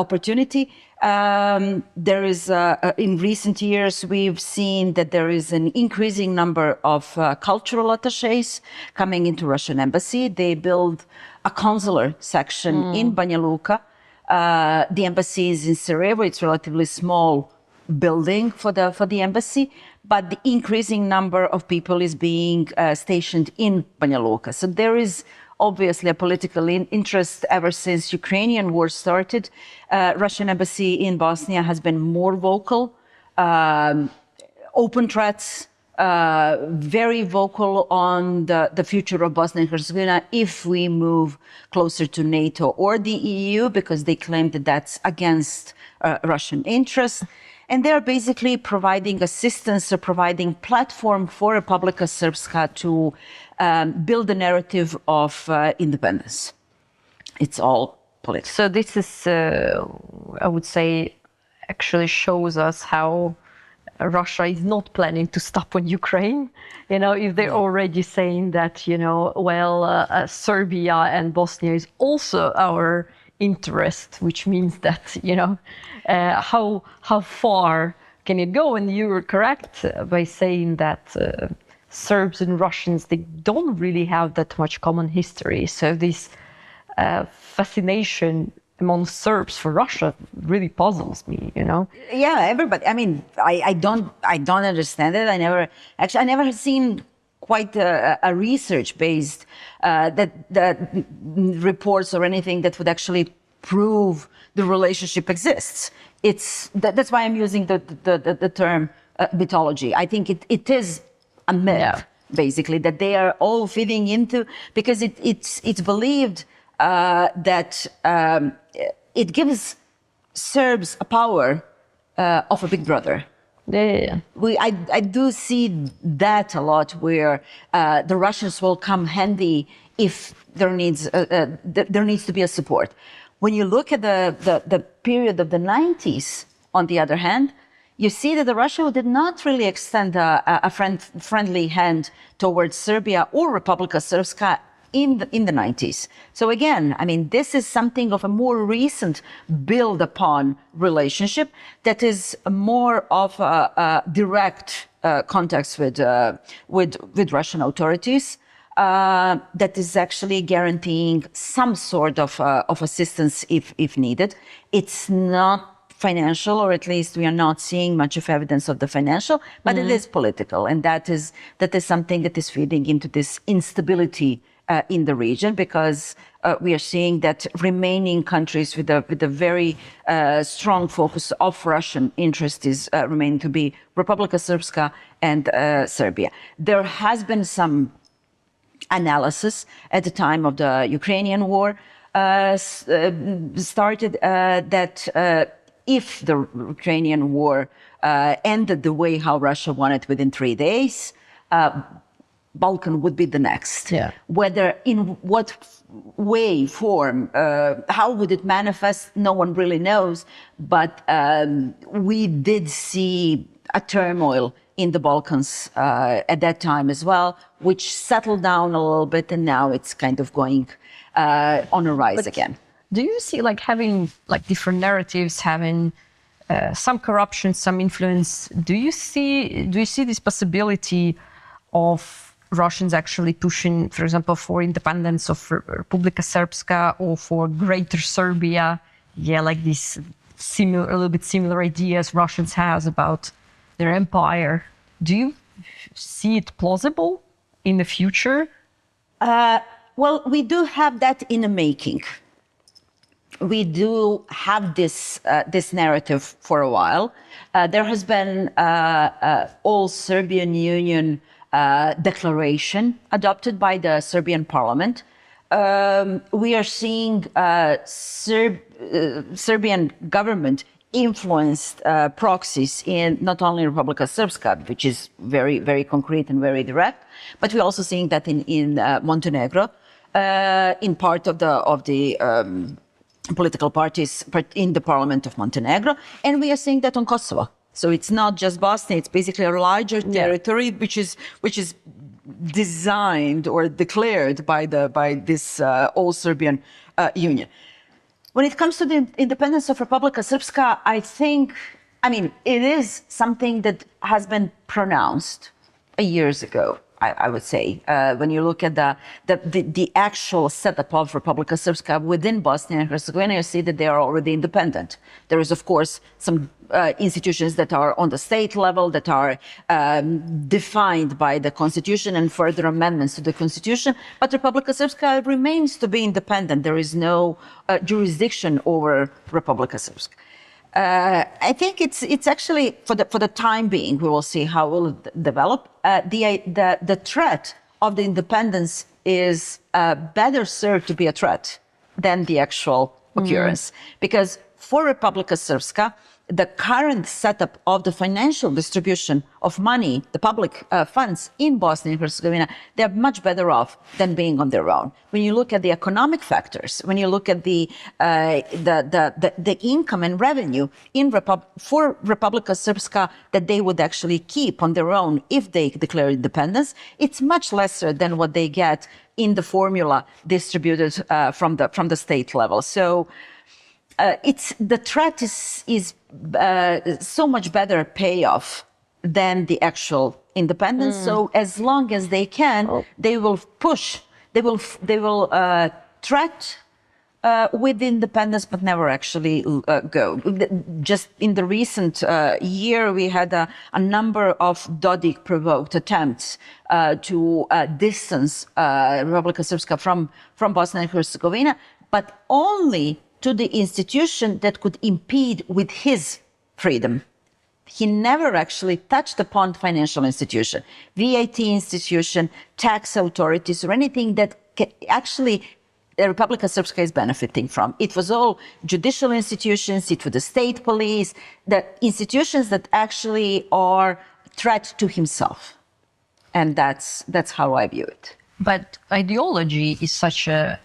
S1: opportunity. There is, in recent years, we've seen that there is an increasing number of cultural attaches coming into Russian embassy. They build a consular section in Banja Luka. The embassy is in Sarajevo. It's a relatively small building for the embassy, but the increasing number of people is being stationed in Banja Luka. So there is obviously a political interest ever since Ukrainian war started. Russian embassy in Bosnia has been more vocal, open threats very vocal on the future of Bosnia and Herzegovina if we move closer to NATO or the EU, because they claim that that's against Russian interests. And they're basically providing assistance or providing platform for Republika Srpska to build a narrative of independence. It's all political.
S2: So this is, I would say, actually shows us how Russia is not planning to stop on Ukraine. You know, if they're already saying that, you know, well, Serbia and Bosnia is also our interest, which means that, you know, how far can it go? And you were correct by saying that Serbs and Russians, they don't really have that much common history. So this fascination among Serbs for Russia really puzzles me, you know.
S1: Yeah, everybody. I mean, I don't understand it. I never have seen quite a research-based that reports or anything that would actually prove the relationship exists. That's why I'm using the term mythology. I think it is a myth, basically, that they are all feeding into, because it's believed that it gives Serbs a power of a big brother.
S2: Yeah.
S1: I do see that a lot, where the Russians will come handy if there needs to be a support. When you look at the period of the 90s, on the other hand, you see that Russia did not really extend a friendly hand towards Serbia or Republika Srpska in the 90s. So again, I mean, this is something of a more recent build upon relationship that is more of a direct contacts with Russian authorities that is actually guaranteeing some sort of assistance if needed. It's not financial, or at least we are not seeing much of evidence of the financial, but it is political, and that is something that is feeding into this instability in the region, because we are seeing that remaining countries with a very strong focus of Russian interest is remaining to be Republika Srpska and Serbia. There has been some analysis at the time of the Ukrainian war started that if the Ukrainian war ended the way how Russia wanted within 3 days, Balkan would be the next.
S2: Yeah.
S1: Whether in what way, form, how would it manifest, no one really knows. But we did see a turmoil in the Balkans at that time as well, which settled down a little bit, and now it's kind of going on a rise again.
S2: Do you see having different narratives, having some corruption, some influence? Do you see this possibility of Russians actually pushing, for example, for independence of Republika Srpska or for Greater Serbia? Yeah, like these a little bit similar ideas Russians has about their empire. Do you see it plausible in the future?
S1: Well, we do have that in the making. We do have this narrative for a while. There has been all Serbian Union declaration adopted by the Serbian parliament. We are seeing Serbian government influenced proxies in not only Republika Srpska, which is very, very concrete and very direct, but we're also seeing that in Montenegro, in part of the political parties in the parliament of Montenegro, and we are seeing that on Kosovo. So it's not just Bosnia; it's basically a larger territory, which is designed or declared by this all Serbian Union. When it comes to the independence of Republika Srpska, I mean, it is something that has been pronounced years ago. I would say, when you look at the actual setup of Republika Srpska within Bosnia and Herzegovina, you see that they are already independent. There is, of course, some institutions that are on the state level that are defined by the constitution and further amendments to the constitution, but Republika Srpska remains to be independent. There is no jurisdiction over Republika Srpska. I think it's actually for the time being. We will see how it will develop. The threat of the independence is better served to be a threat than the actual occurrence, because for Republika Srpska, the current setup of the financial distribution of money, the public funds in Bosnia and Herzegovina, they're much better off than being on their own. When you look at the economic factors, when you look at the income and revenue for Republika Srpska that they would actually keep on their own if they declare independence, it's much lesser than what they get in the formula distributed from the state level. So the threat is so much better payoff than the actual independence. So as long as they can, they will push. They will threat with independence, but never actually go. Just in the recent year, we had a number of Dodik-provoked attempts to distance Republika Srpska from Bosnia and Herzegovina, but only to the institution that could impede with his freedom. He never actually touched upon financial institution, VAT institution, tax authorities, or anything that actually Republika Srpska is benefiting from. It was all judicial institutions, it was the state police, the institutions that actually are threat to himself. And that's how I view it.
S2: But ideology is such a,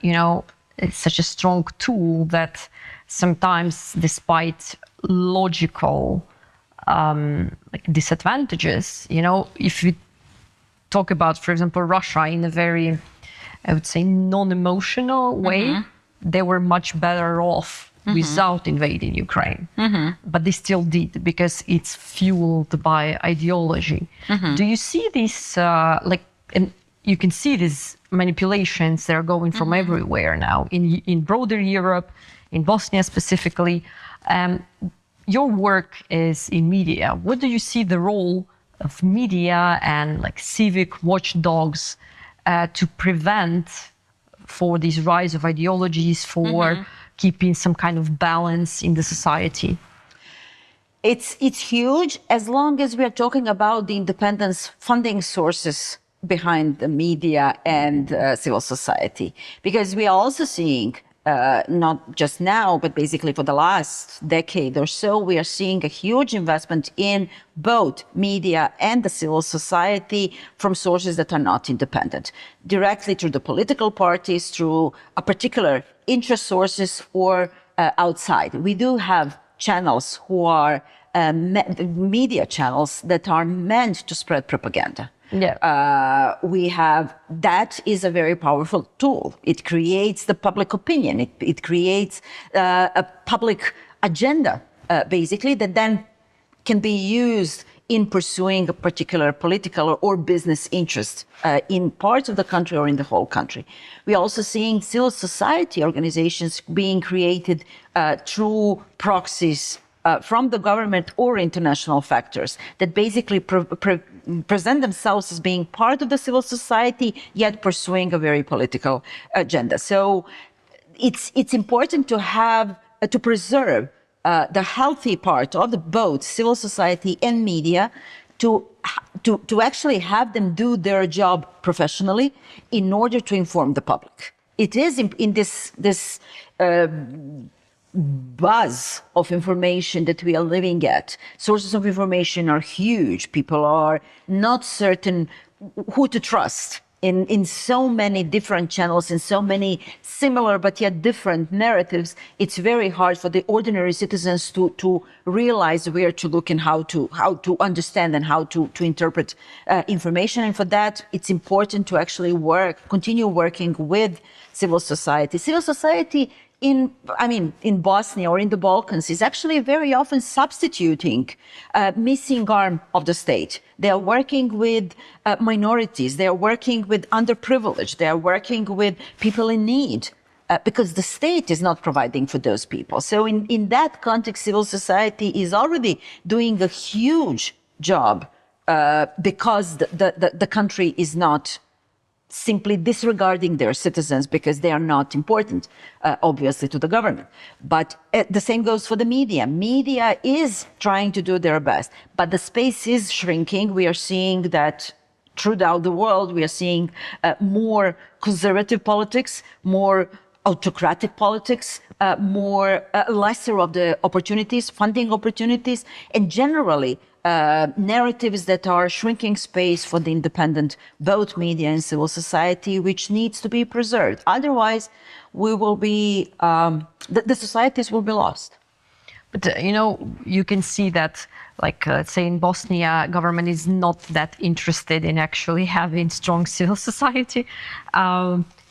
S2: it's such a strong tool that sometimes, despite logical disadvantages, if we talk about, for example, Russia in a very, I would say, non-emotional way, they were much better off without invading Ukraine. But they still did, because it's fueled by ideology. Do you see this, and you can see these manipulations that are going from everywhere now, in broader Europe, in Bosnia specifically. Your work is in media. What do you see the role of media and civic watchdogs to prevent for this rise of ideologies, for keeping some kind of balance in the society?
S1: It's huge, as long as we are talking about the independence funding sources behind the media and civil society, because we are also seeing, not just now, but basically for the last decade or so, we are seeing a huge investment in both media and the civil society from sources that are not independent, directly through the political parties, through a particular interest sources, or outside. We do have channels who are media channels that are meant to spread propaganda.
S2: Yeah.
S1: We have, that is a very powerful tool. It creates the public opinion. It creates a public agenda, basically, that then can be used in pursuing a particular political or business interest in parts of the country or in the whole country. We're also seeing civil society organizations being created through proxies from the government or international factors that basically present themselves as being part of the civil society, yet pursuing a very political agenda. So it's important to have, to preserve the healthy part of both civil society and media, to actually have them do their job professionally in order to inform the public. It is in this buzz of information that we are living at. Sources of information are huge. People are not certain who to trust in so many different channels, in so many similar but yet different narratives. It's very hard for the ordinary citizens to realize where to look and how to understand and how to interpret information. And for that, it's important to actually continue working with civil society. Civil society in Bosnia or in the Balkans is actually very often substituting missing arm of the state. They are working with minorities. They are working with underprivileged. They are working with people in need because the state is not providing for those people. So in that context, civil society is already doing a huge job because the country is not simply disregarding their citizens because they are not important, obviously, to the government. But the same goes for the media. Media is trying to do their best, but the space is shrinking. We are seeing that throughout the world, we are seeing more conservative politics, more autocratic politics, lesser of the opportunities, funding opportunities, and generally narratives that are shrinking space for the independent, both media and civil society, which needs to be preserved. Otherwise, we will be, the societies will be lost.
S2: But, you can see that, like, let's say in Bosnia, government is not that interested in actually having strong civil society.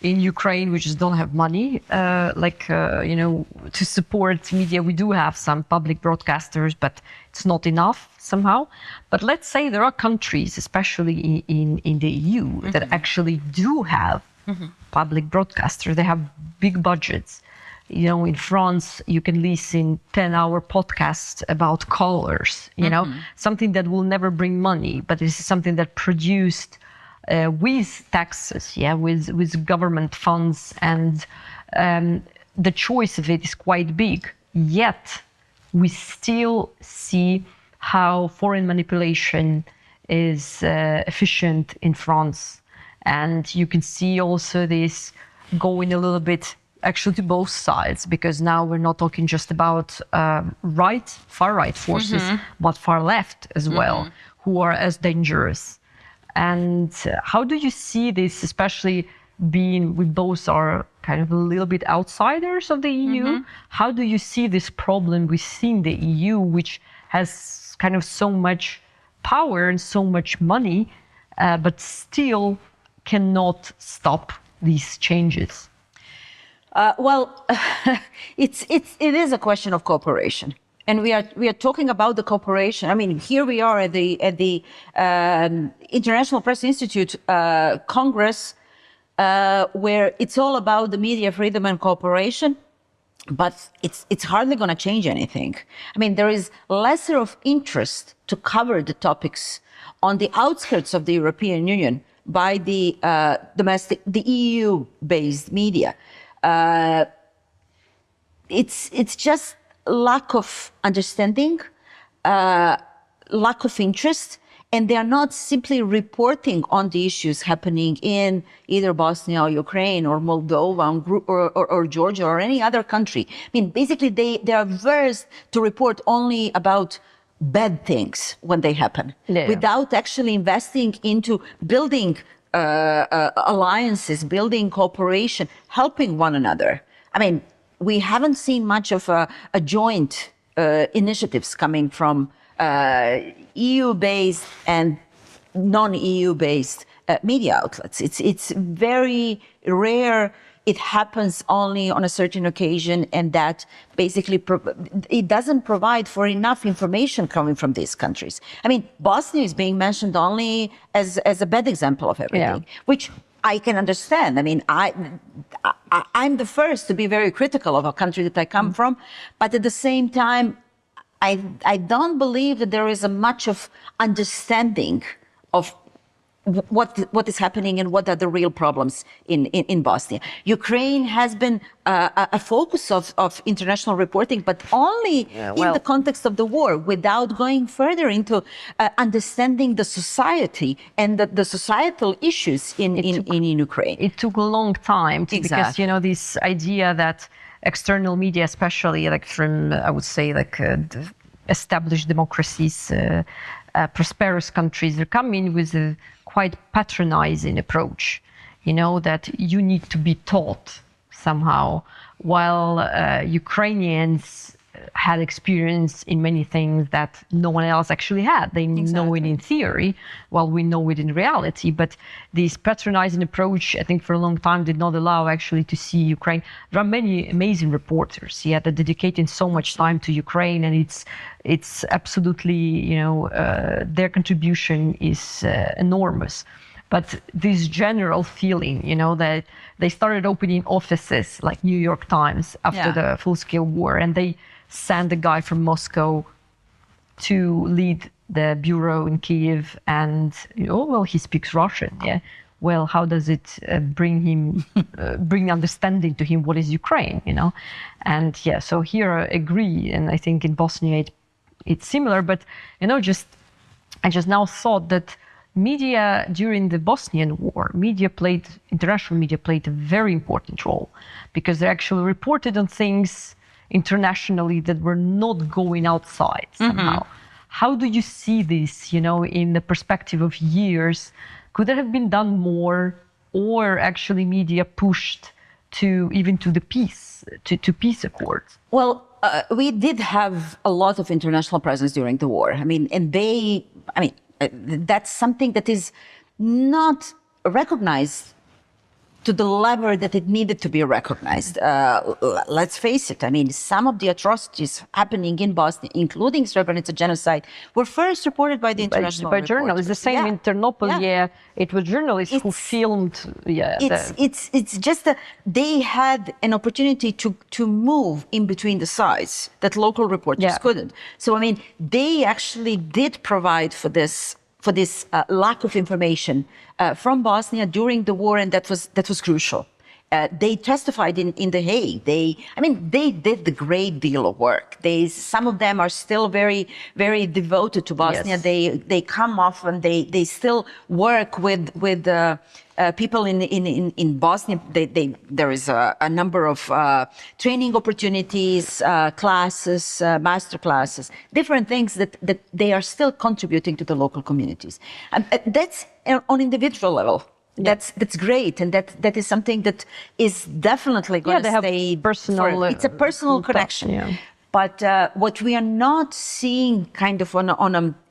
S2: In Ukraine, we just don't have money, to support media. We do have some public broadcasters, but it's not enough somehow. But let's say there are countries, especially in the EU, that actually do have public broadcasters. They have big budgets. In France, you can listen 10-hour podcasts about colors, something that will never bring money, but this is something that produced with taxes, with government funds, and the choice of it is quite big. Yet, we still see how foreign manipulation is efficient in France. And you can see also this going a little bit actually to both sides, because now we're not talking just about far right forces, but far left as well, who are as dangerous. And how do you see this, especially being we both are kind of a little bit outsiders of the EU? How do you see this problem within the EU, which has kind of so much power and so much money, but still cannot stop these changes?
S1: It is a question of cooperation. And we are talking about the cooperation. I mean, here we are at the International Press Institute Congress, where it's all about the media freedom and cooperation, but it's hardly going to change anything. I mean, there is lesser of interest to cover the topics on the outskirts of the European Union by the the EU-based media. It's just lack of understanding, lack of interest, and they are not simply reporting on the issues happening in either Bosnia or Ukraine or Moldova or Georgia or any other country. I mean, basically, they are versed to report only about bad things when they happen, without actually investing into building alliances, building cooperation, helping one another. I mean, we haven't seen much of a joint initiatives coming from EU-based and non-EU-based media outlets. It's very rare. It happens only on a certain occasion, and that basically it doesn't provide for enough information coming from these countries. I mean, Bosnia is being mentioned only as a bad example of everything, which I can understand. I mean, I'm the first to be very critical of a country that I come from, but at the same time, I don't believe that there is a much of understanding of what is happening and what are the real problems in Bosnia. Ukraine has been a focus of international reporting, but only in the context of the war, without going further into understanding the society and the societal issues in Ukraine.
S2: It took a long time because, this idea that external media, especially like from, I would say, like established democracies, prosperous countries, are coming with a quite patronizing approach, that you need to be taught somehow, while Ukrainians had experience in many things that no one else actually had. They know it in theory, while we know it in reality. But this patronizing approach, I think for a long time did not allow actually to see Ukraine. There are many amazing reporters, that are dedicating so much time to Ukraine, and it's absolutely, their contribution is enormous. But this general feeling, that they started opening offices like New York Times after the full-scale war, and they sent a guy from Moscow to lead the bureau in Kyiv, and he speaks Russian, well, how does it bring understanding to him what is Ukraine, And yeah, so here I agree, and I think in Bosnia it's similar, but I just now thought that media during the Bosnian War, international media played a very important role, because they actually reported on things internationally that were not going outside somehow. How do you see this, in the perspective of years? Could there have been done more, or actually media pushed to the peace, to peace accords?
S1: Well, we did have a lot of international presence during the war. That's something that is not recognized to the level that it needed to be recognized. Let's face it, some of the atrocities happening in Bosnia, including Srebrenica genocide, were first reported by the international
S2: by journalists. The same in Ternopil, it was journalists who filmed.
S1: It's just that they had an opportunity to move in between the sides that local reporters couldn't. So they actually did provide for this lack of information from Bosnia during the war, and that was crucial. They testified in The Hague. They did the great deal of work. Some of them are still very, very devoted to Bosnia. Yes. They come off and they still work with people in Bosnia. There is a number of training opportunities, classes, master classes, different things that they are still contributing to the local communities. And that's on individual level. That's great, and that is something that is definitely going to stay
S2: personal.
S1: It's a personal connection.
S2: Yeah.
S1: But what we are not seeing kind of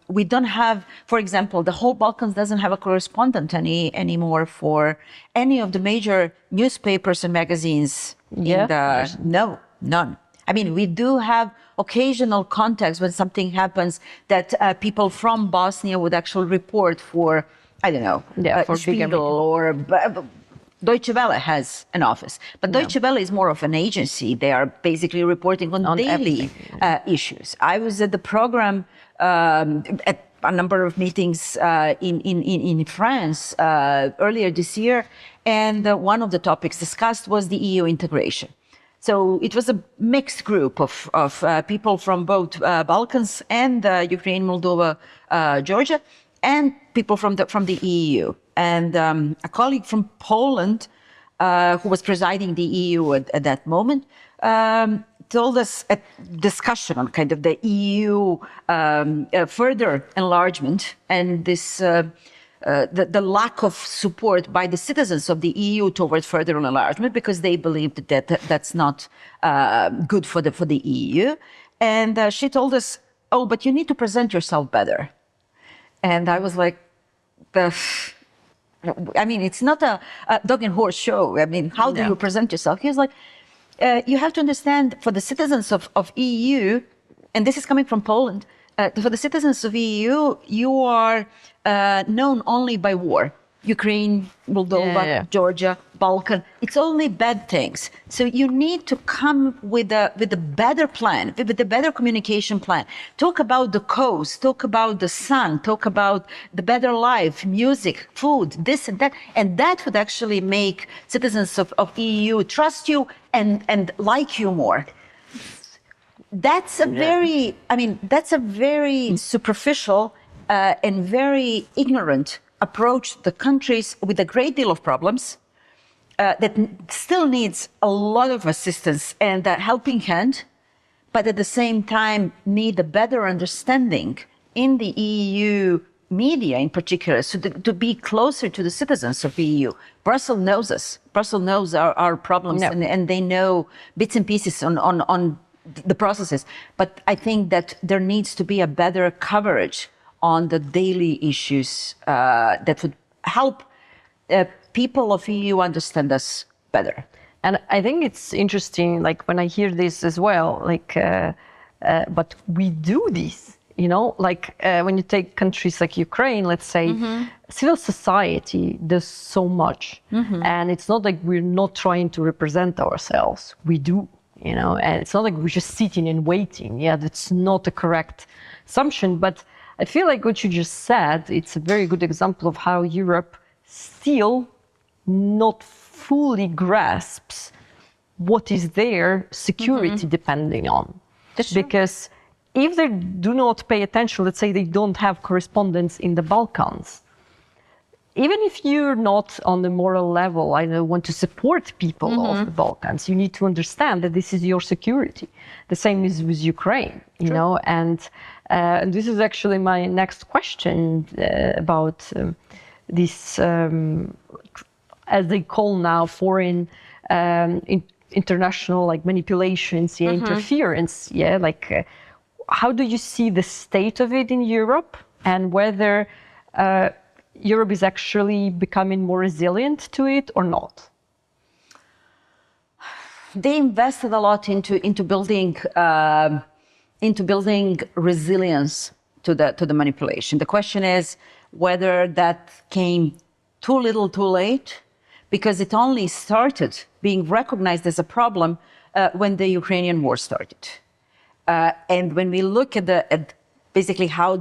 S1: we don't have, for example, the whole Balkans doesn't have a correspondent anymore for any of the major newspapers and magazines. No, none. We do have occasional contacts when something happens that people from Bosnia would actually report for, I don't know,
S2: for
S1: Spiegel or Deutsche Welle has an office. But Deutsche Welle is more of an agency. They are basically reporting on daily issues. I was at the program at a number of meetings in France earlier this year, and one of the topics discussed was the EU integration. So it was a mixed group of people from both Balkans and Ukraine, Moldova, Georgia, and people from the EU. And a colleague from Poland, who was presiding the EU at that moment, told us a discussion on kind of the EU further enlargement and this the lack of support by the citizens of the EU towards further enlargement, because they believed that that's not good for the EU. And she told us, "Oh, but you need to present yourself better." And I was like, it's not a dog and horse show. How do you present yourself? He was like, you have to understand, for the citizens of EU, and this is coming from Poland, for the citizens of EU, you are known only by war. Ukraine, Moldova, Georgia, Balkan. It's only bad things. So you need to come with a better plan, with a better communication plan. Talk about the coast, talk about the sun, talk about the better life, music, food, this and that. And that would actually make citizens of EU trust you and like you more. That's a very, that's a very superficial and very ignorant approach to the countries with a great deal of problems that still needs a lot of assistance and a helping hand, but at the same time need a better understanding in the EU media in particular, so to be closer to the citizens of the EU. Brussels knows us. Brussels knows our problems, and they know bits and pieces on the processes. But I think that there needs to be a better coverage on the daily issues that would help people of EU understand us better.
S2: And I think it's interesting, like when I hear this as well, but we do this, when you take countries like Ukraine, let's say, civil society does so much. And it's not like we're not trying to represent ourselves. We do, and it's not like we're just sitting and waiting. Yeah, that's not a correct assumption, but I feel like what you just said, it's a very good example of how Europe still not fully grasps what is their security depending on.
S1: That's true.
S2: Because if they do not pay attention, let's say they don't have correspondence in the Balkans, even if you're not on the moral level, I don't want to support people of the Balkans, you need to understand that this is your security. The same is with Ukraine, you know, and this is actually my next question about this, as they call now, foreign international like manipulations, interference, how do you see the state of it in Europe, and whether Europe is actually becoming more resilient to it or not?
S1: They invested a lot into building resilience to the manipulation. The question is whether that came too little, too late, because it only started being recognized as a problem when the Ukrainian war started. And when we look at basically how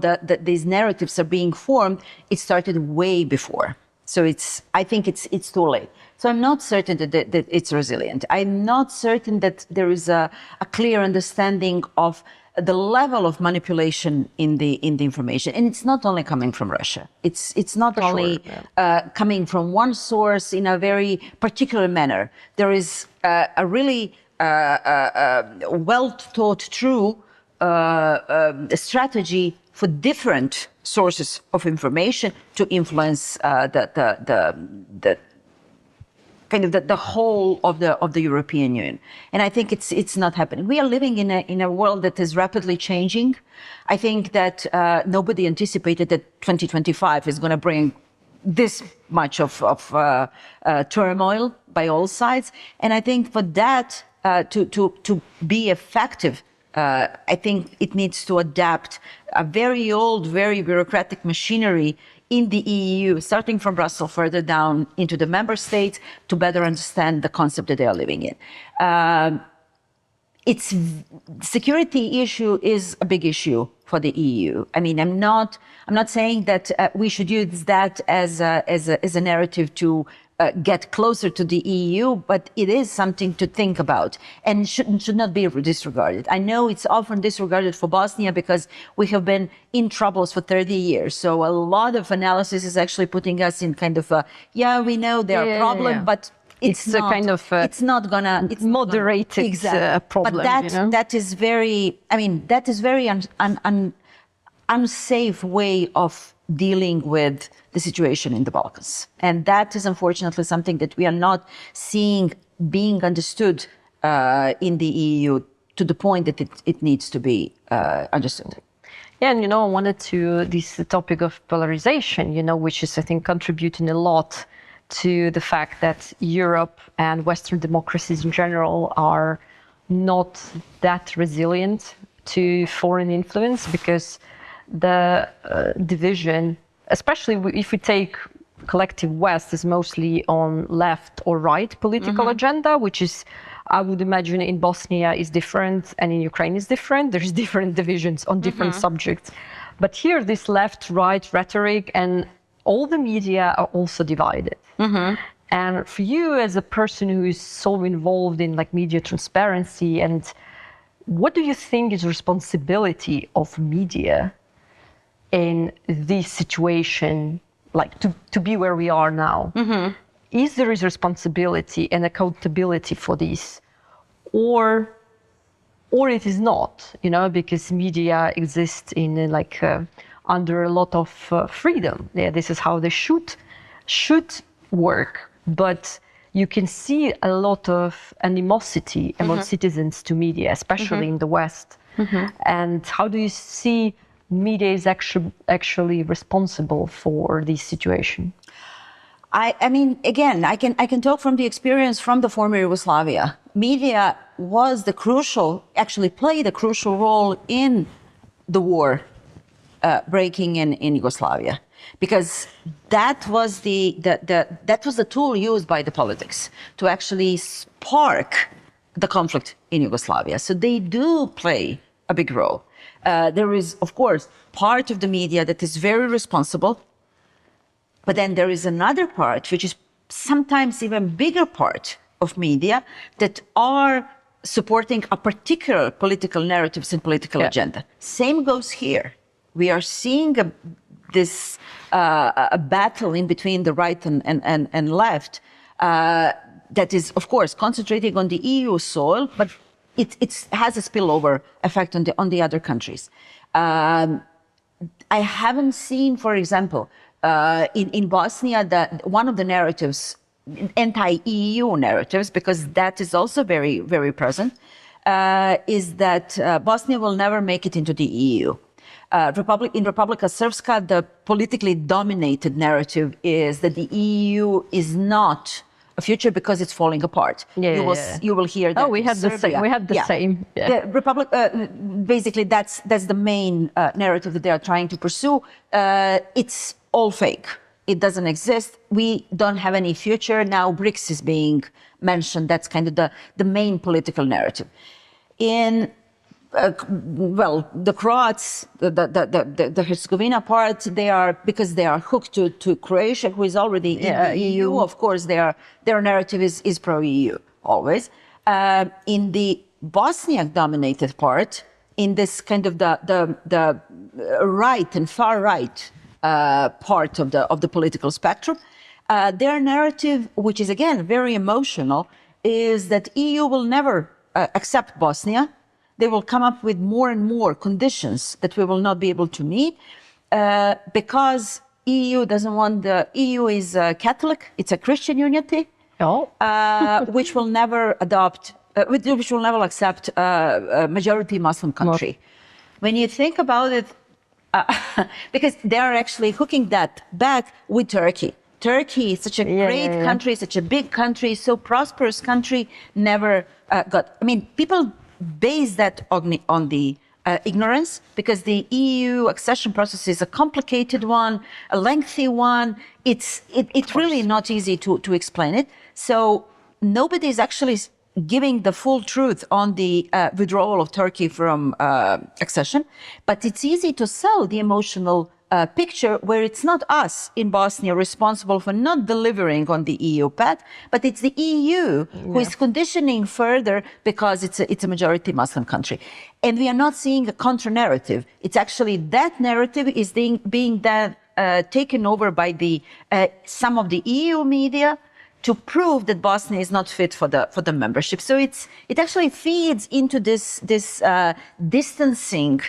S1: these narratives are being formed, it started way before. So I think it's too late. So I'm not certain that it's resilient. I'm not certain that there is a clear understanding of the level of manipulation in the information. And it's not only coming from Russia. It's not only coming from one source in a very particular manner. There is a really well thought through strategy for different sources of information to influence the whole of the European Union. And I think it's not happening. We are living in a world that is rapidly changing. I think that nobody anticipated that 2025 is going to bring this much of turmoil by all sides. And I think for that to be effective, I think it needs to adapt a very old, very bureaucratic machinery in the EU, starting from Brussels further down into the member states, to better understand the concept that they are living in. Security issue is a big issue for the EU. I mean, I'm not saying that we should use that as a narrative to get closer to the EU, but it is something to think about and should not be disregarded. I know it's often disregarded for Bosnia because we have been in troubles for 30 years. So a lot of analysis is actually putting us in kind of we know there are problems, but it's not,
S2: kind of
S1: it's not gonna it's
S2: moderated
S1: exactly.
S2: Problem.
S1: But that is very, that is very unsafe way of dealing with the situation in the Balkans. And that is unfortunately something that we are not seeing being understood in the EU to the point that it needs to be understood.
S2: Yeah, and I wanted to this topic of polarization, which is I think contributing a lot to the fact that Europe and Western democracies in general are not that resilient to foreign influence, because the division, especially if we take collective West, is mostly on left or right political agenda, which is, I would imagine, in Bosnia is different and in Ukraine is different. There's different divisions on different subjects. But here, this left-right rhetoric and all the media are also divided. And for you as a person who is so involved in media transparency, and what do you think is responsibility of media in this situation, to be where we are now? Is there is responsibility and accountability for this, or it is not? Because media exists in under a lot of freedom. Yeah, this is how they should work, but you can see a lot of animosity among citizens to media, especially in the West. And how do you see media is actually responsible for this situation?
S1: I mean, again, I can talk from the experience from the former Yugoslavia. Media played a crucial role in the war breaking in Yugoslavia, because that was the tool used by the politics to actually spark the conflict in Yugoslavia. So they do play a big role. There is, of course, part of the media that is very responsible, But then there is another part, which is sometimes even bigger part of media that are supporting a particular political narratives and political agenda. Same goes here. We are seeing this battle in between the right and left that is, of course, concentrating on the EU soil, but it has a spillover effect on the other countries. I haven't seen, for example, in Bosnia, that one of the narratives, anti-EU narratives, because that is also very, very present, is that Bosnia will never make it into the EU. In Republika Srpska, the politically dominated narrative is that the EU is not a future because it's falling apart. You will hear that.
S2: Oh, we had the same. We had the same.
S1: The Republic, basically, that's the main narrative that they are trying to pursue. It's all fake. It doesn't exist. We don't have any future. Now BRICS is being mentioned. That's kind of the main political narrative. In the Croats, the Herzegovina part, because they are hooked to Croatia, who is already in the EU. Of course, their narrative is pro-EU always. In the Bosniak-dominated part, in this kind of the right and far right part of the political spectrum, their narrative, which is again very emotional, is that EU will never accept Bosnia. They will come up with more and more conditions that we will not be able to meet because EU doesn't want EU is Catholic, it's a Christian unity, which will never which will never accept a majority Muslim country. When you think about it, because they are actually hooking that back with Turkey. Turkey is such a great country, such a big country, so prosperous country, never got, people base that on the ignorance, because the EU accession process is a complicated one, a lengthy one. It's really not easy to explain it. So nobody is actually giving the full truth on the withdrawal of Turkey from accession, but it's easy to sell the emotional picture where it's not us in Bosnia responsible for not delivering on the EU path, but it's the EU who is conditioning further because it's a majority Muslim country. And we are not seeing a counter-narrative. It's actually that narrative is being taken over by some of the EU media to prove that Bosnia is not fit for the membership. So it actually feeds into this distancing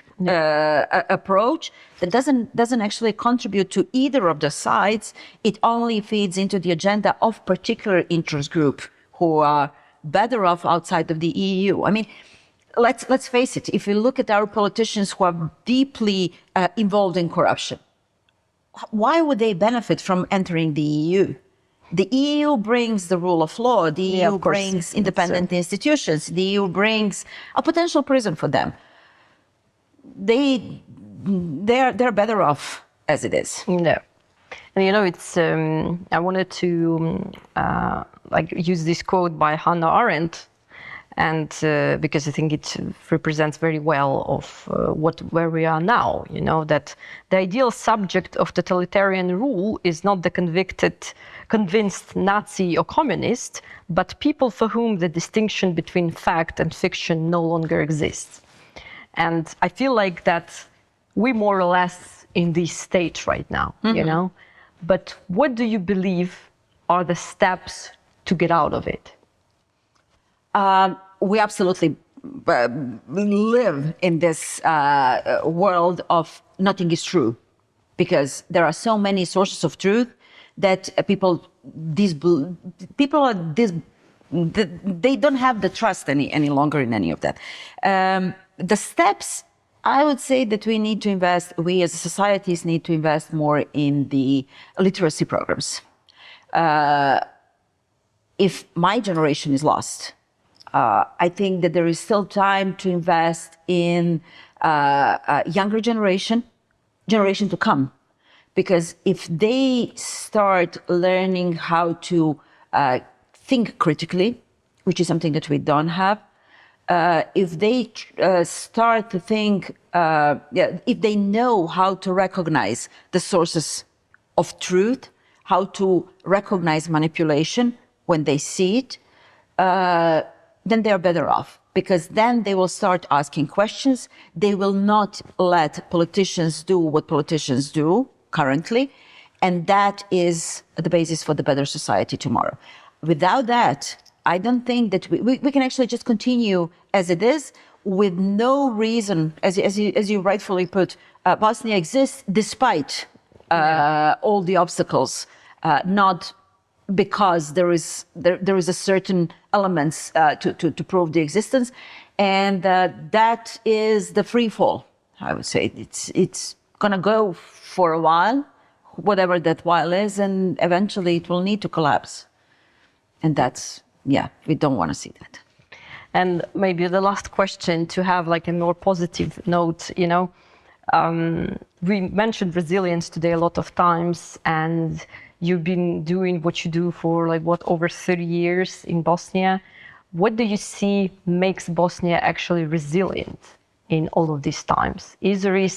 S1: approach that doesn't actually contribute to either of the sides. It only feeds into the agenda of particular interest group who are better off outside of the EU. Let's face it. If you look at our politicians who are deeply involved in corruption, why would they benefit from entering the EU? The EU brings the rule of law. The EU brings independent institutions. The EU brings a potential prison for them. They're better off as it is.
S2: No, and it's. I wanted to use this quote by Hannah Arendt, and because I think it represents very well of where we are now. That the ideal subject of totalitarian rule is not the convinced Nazi or communist, but people for whom the distinction between fact and fiction no longer exists. And I feel like that we more or less in this state right now, But what do you believe are the steps to get out of it?
S1: We absolutely live in this world of nothing is true, because there are so many sources of truth that people they don't have the trust any longer in any of that. The steps, I would say that we as societies need to invest more in the literacy programs. If my generation is lost, I think that there is still time to invest in younger generation to come. Because if they start learning how to think critically, which is something that we don't have, if they start to think, if they know how to recognize the sources of truth, how to recognize manipulation when they see it, then they're better off. Because then they will start asking questions. They will not let politicians do what politicians do currently. And that is the basis for the better society tomorrow. Without that, I don't think that we can actually just continue as it is with no reason, as you rightfully put, Bosnia exists despite all the obstacles, not because there is a certain elements to prove the existence, and that is the free fall. I would say it's gonna go for a while, whatever that while is, and eventually it will need to collapse. And that's, we don't want to see that.
S2: And maybe the last question, to have like a more positive note, we mentioned resilience today a lot of times, and you've been doing what you do for over 30 years in Bosnia. What do you see makes Bosnia actually resilient in all of these times? Is there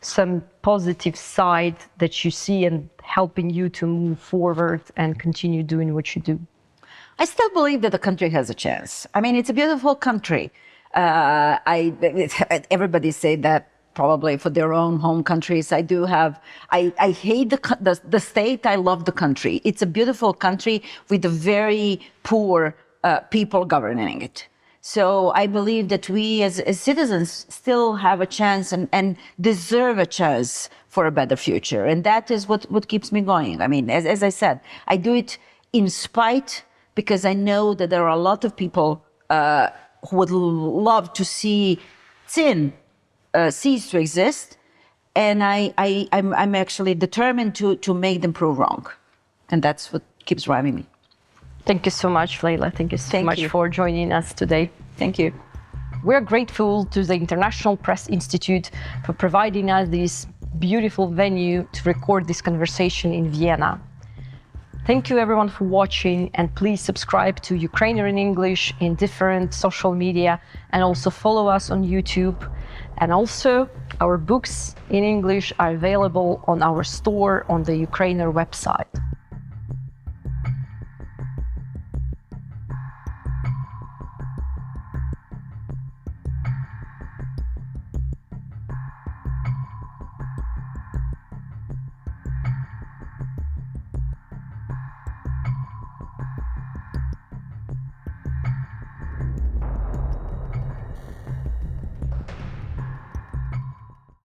S2: some positive side that you see and helping you to move forward and continue doing what you do?
S1: I still believe that the country has a chance. I mean, it's a beautiful country. Everybody say that probably for their own home countries. I hate the state. I love the country. It's a beautiful country with a very poor people governing it. So I believe that we as citizens still have a chance and deserve a chance for a better future. And that is what keeps me going. I mean, as I said, I do it in spite, because I know that there are a lot of people who would love to see sin cease to exist. And I'm actually determined to make them prove wrong. And that's what keeps driving me.
S2: Thank you so much, Leila. Thank you so much for joining us today.
S1: Thank you.
S2: We're grateful to the International Press Institute for providing us this beautiful venue to record this conversation in Vienna. Thank you everyone for watching, and please subscribe to Ukrainian in English in different social media, and also follow us on YouTube. And also our books in English are available on our store on the Ukrainian website.